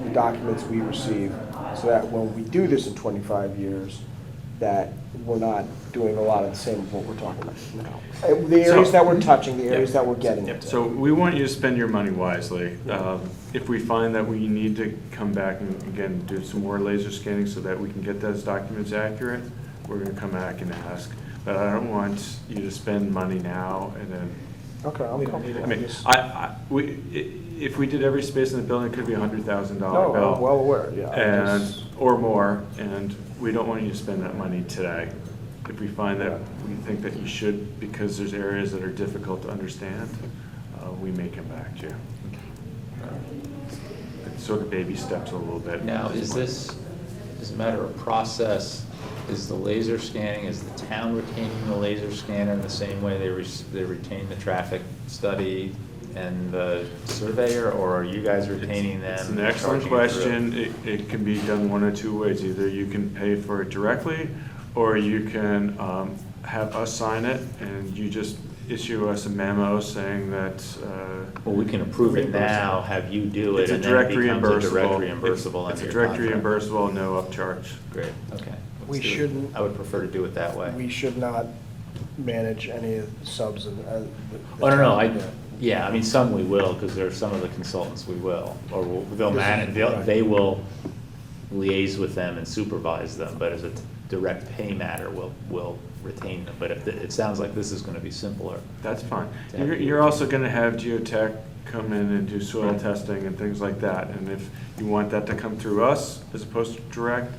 the documents we receive, so that when we do this in 25 years, that we're not doing a lot of the same of what we're talking about now. The areas that we're touching, the areas that we're getting into. So we want you to spend your money wisely. If we find that we need to come back and, again, do some more laser scanning so that we can get those documents accurate, we're gonna come back and ask. But I don't want you to spend money now and then, Okay, I'm We don't need comfortable. I mean, if we did every space in the building, it could be a $100,000 No, bill. I'm well aware, yeah. I'm And, just- or more, and we don't want you to spend that money today. If we find that we think that you should, because there's areas that are difficult to understand, we may come back to you. It's sort of baby steps a little bit. Now, is a matter of process, is the laser scanning, is the town retaining the laser scanner in the same way they retain the traffic study and the surveyor, or are you guys retaining them? It's an and excellent charging you through? question. It can be done one of two ways. Either you can pay for it directly, or you can have us sign it, and you just issue us a memo saying that. Well, we can approve it now, have you do it, It's a and then direct it becomes a direct reimbursable. reimbursable It's a under your direct contract. reimbursable, no upcharge. Great, okay. We Let's do it. shouldn't- I would prefer to do it that way. We should not manage any of the subs of the. Oh, no, no, Yeah. yeah, I mean, some we will, because there are some of the consultants we will, or they'll This is- manage, right. they will liaise with them and supervise them, but as a direct pay matter, we'll retain them. But if, it sounds like this is gonna be simpler. That's fine. to have You're also gonna have geotech come in and do soil Right. testing and things like that. And if you want that to come through us as opposed to direct,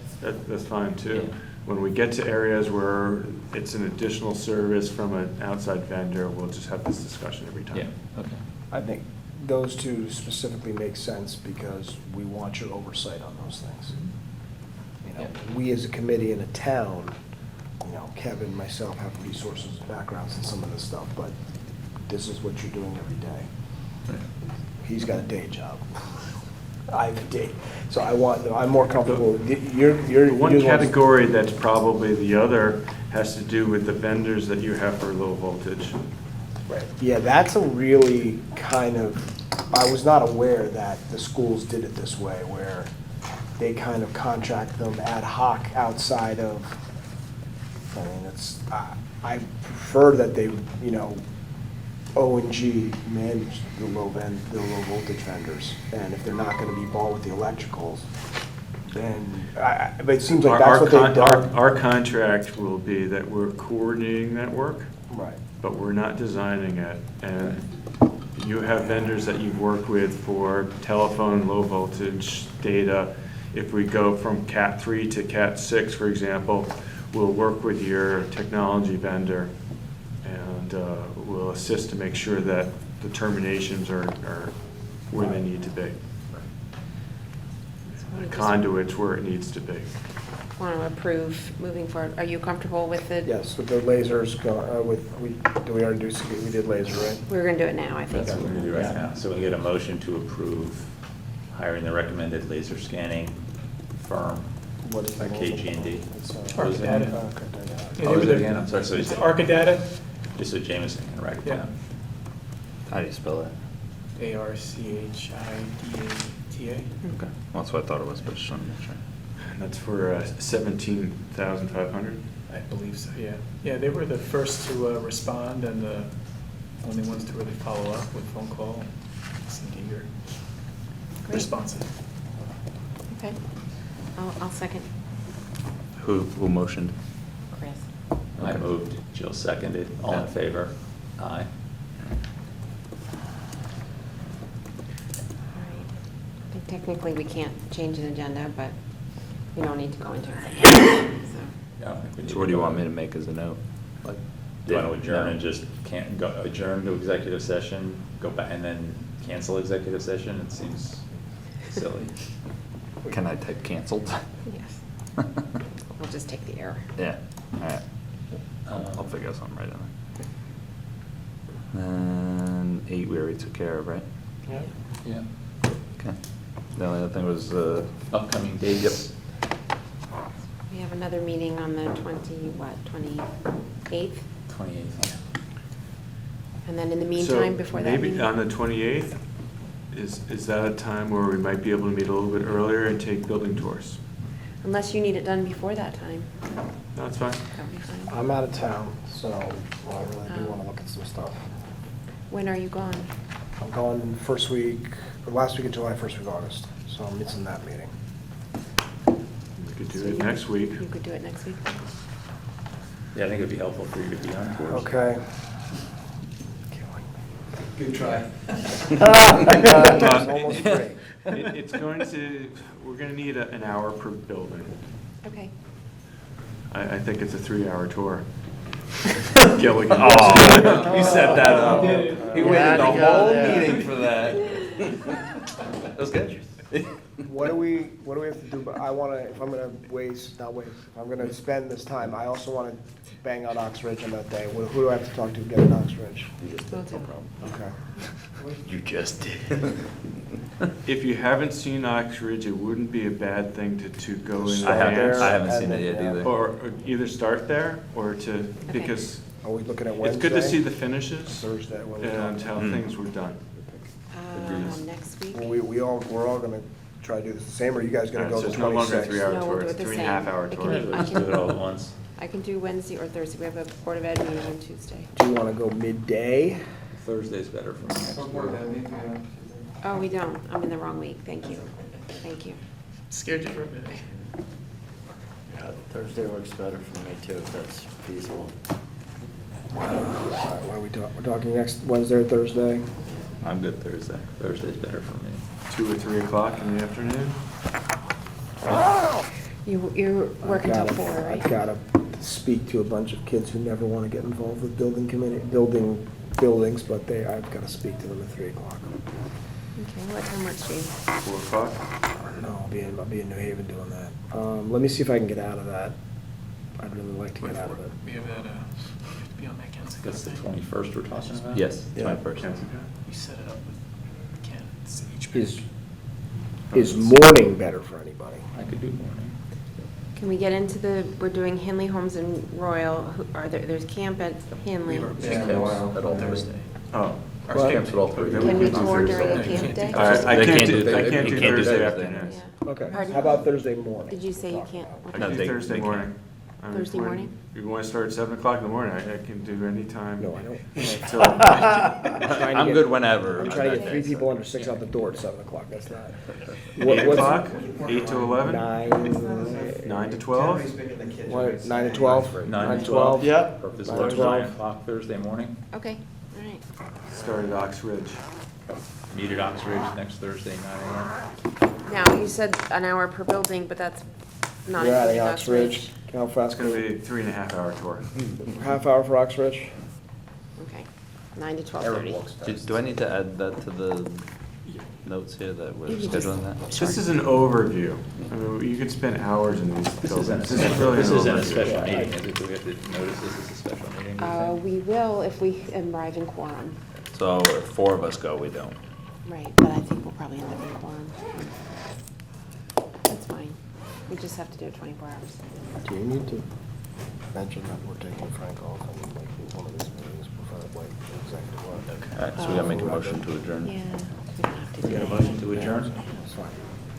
that's fine too. Yeah. When we get to areas where it's an additional service from an outside vendor, we'll just have this discussion every time. Yeah, okay. I think those two specifically make sense because we want your oversight on those things. Yeah. We as a committee in a town, Kevin, myself have resources and backgrounds in some of this stuff, but this is what you're doing every day. He's got a day job. I have a day. So I'm more comfortable, you're. The one category that's probably the other has to do with the vendors that you have for low voltage. Right. Yeah, that's a really kind of, I was not aware that the schools did it this way, where they kind of contract them ad hoc outside of, I mean, I prefer that they, O&G manage the low voltage vendors, and if they're not gonna be involved with the electricals, then, but it seems like that's what they've done. Our contract will be that we're coordinating that work, Right. but we're not designing it. And you have vendors that you've worked with for telephone, low voltage data. If we go from Cat 3 to Cat 6, for example, we'll work with your technology vendor and we'll assist to make sure that the terminations are where they need to be. The conduits where it needs to be. want to approve moving forward. Are you comfortable with the? Yes, with the lasers, do we already do, we did laser, right? We're going to do it now, I think. That's what we're gonna do right now. So we get a motion to approve hiring the recommended laser scanning firm. What is the By name? KG&D. It's, What was it? Arcadata. Arcadata. Yeah, Oh, they is were it the- again? I'm sorry, so It's it's- Arcadata, Just so Jameson can write it Yeah. down. How do you spell that? ARCHIDATA. Okay. Well, that's what I thought it was, but just wanted to make sure. And that's for 17,500? I believe so, yeah. Yeah, they were the first to respond and the only ones to really follow up with phone call. Seemed eager, Great. responsive. Okay. I'll second. Who motioned? Chris. I moved, Jill seconded, all in favor? Aye. All right. I think technically we can't change an agenda, but we don't need to go into it. So, I don't think we need So what do you to want go. me to make as a note? Like, Do you want to adjourn no. and just can't go, adjourn to executive session, go back, and then cancel executive session? It seems silly. Can I type canceled? yes. We'll just take the error. Yeah, all right. I'll figure out something right in there. And 8 we already took care of, right? Yeah. Yeah. Okay. The only other thing was, Upcoming dates. We have another meeting on the 28th? 28th. And then in the meantime, So before that maybe meeting? on the 28th, is that a time where we might be able to meet a little bit earlier and take building tours? Unless you need it done before that time. No, that's fine. That'll be fine. I'm out of town, so I really do Oh. want to look at some stuff. When are you gone? I'm going first week, or last week of July, first week of August, so I'm missing that meeting. We could do So it you next could- week. You could do it next week? Yeah, I think it'd be helpful for you to be on tours. Okay. Good try. It's almost free. It's going to, we're going to need an hour per building. Okay. I think it's a 3-hour tour. Gilligan. oh, you set that up. He He had waited to the go whole there. meeting for that. That was good. What do we have to do, but I want to, if I'm going to if I'm going to spend this time, I also want to bang out Oxbridge on that day. Who do I have to talk to get in Oxbridge? You just Will did, no do. problem. Okay. You just did. If you haven't seen Oxbridge, it wouldn't be a bad thing to go in I advance. haven't And seen it then, yet yeah. either. Or either start there, or to, because Are we looking at it's Wednesday? good to see the finishes Thursday, when we and talk. how Mm. things were done. Next week? Well, we're all going to try to do this the same, or are you guys going to go So the it's no longer a 26th? 3-hour No, we'll tour, do it's it a the 3.5-hour same. tour. I can- Let's do it all at once. I can do Wednesday or Thursday. We have a Board of Ed meeting on Tuesday. Do you want to go midday? Thursday's better for me next week. Oh, we don't. I'm in the wrong week. Thank you. Thank you. Scared you for a minute. Thursday works better for me too, if that's feasible. All right, what are we talking, we're talking next Wednesday or Thursday? I'm good Thursday. Thursday's better for me. 2 or 3 o'clock in the afternoon? You're working till I've gotta- 4, right? I've got to speak to a bunch of kids who never want to get involved with buildings, but I've got to speak to them at 3 o'clock. Okay, what time works for you? 4 o'clock? No, I'll be in New Haven doing that. Let me see if I can get out of that. I'd really like to get out of it. We have that, we have to be on that Kensington That's the thing. 21st we're talking about? Yes, Yeah. 21st. Kensington? We set it up with Ken, it's each Is morning better for anybody? I could do morning. Can we get into we're doing Henley Homes and Royal. There's camp at Henley. We have our Yeah, camp wow. At all Thursday. Oh. Our Well- camps at all Thursday. Can we do tour during Thursday. a camp day? All right, I They can't can't do do- Thursday you can't do Thursday. afternoons. Yeah. Okay, Pardon? how about Thursday morning? Did you say you can't? I No, can do they- Thursday they can't. morning. I mean, Thursday when- morning? If you want to start at 7 o'clock in the morning, I can do any time. No, I don't. Till- I'm good whenever. I'm on trying to that get 3 day, people so. under 6 out the door at 7 o'clock, that's not. 8 o'clock, 8 to 11, 9 9 to 12. What, 9 to 12? 9 to 12? Yep. This 9 works, to 12. 9 o'clock Thursday morning. Okay, all right. Start at Oxbridge. Meet at Oxbridge next Thursday, 9 a.m. Now, you said an hour per building, but that's not We're at including Oxbridge. How It's fast going can to we? be a 3.5-hour tour. Half hour for Oxbridge? Okay, 9 to 12:30. Do I need to add that to the notes here that we're You can scheduling just- that? This is an overview. I mean, you could spend hours in these This isn't a buildings. This is special, really this an isn't a overview. special meeting, is it? Do we have to notice this is a special meeting? do you think? We will if we arrive in quorum. So if 4 of us go, we don't. Right, but I think we'll probably end up in quorum. That's fine. We just have to do it 24 hours. Do you need to mention that we're taking Frank off and like one of these meetings before, like, exactly what? All right, so we gotta make a motion to adjourn. Yeah, we don't have to We do got a it. motion to adjourn? It's fine.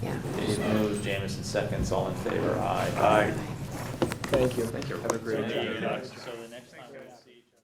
Yeah. Dave moves, Jamison seconds, all in favor, aye. Thank you. Have a great day. So the next time we see each other.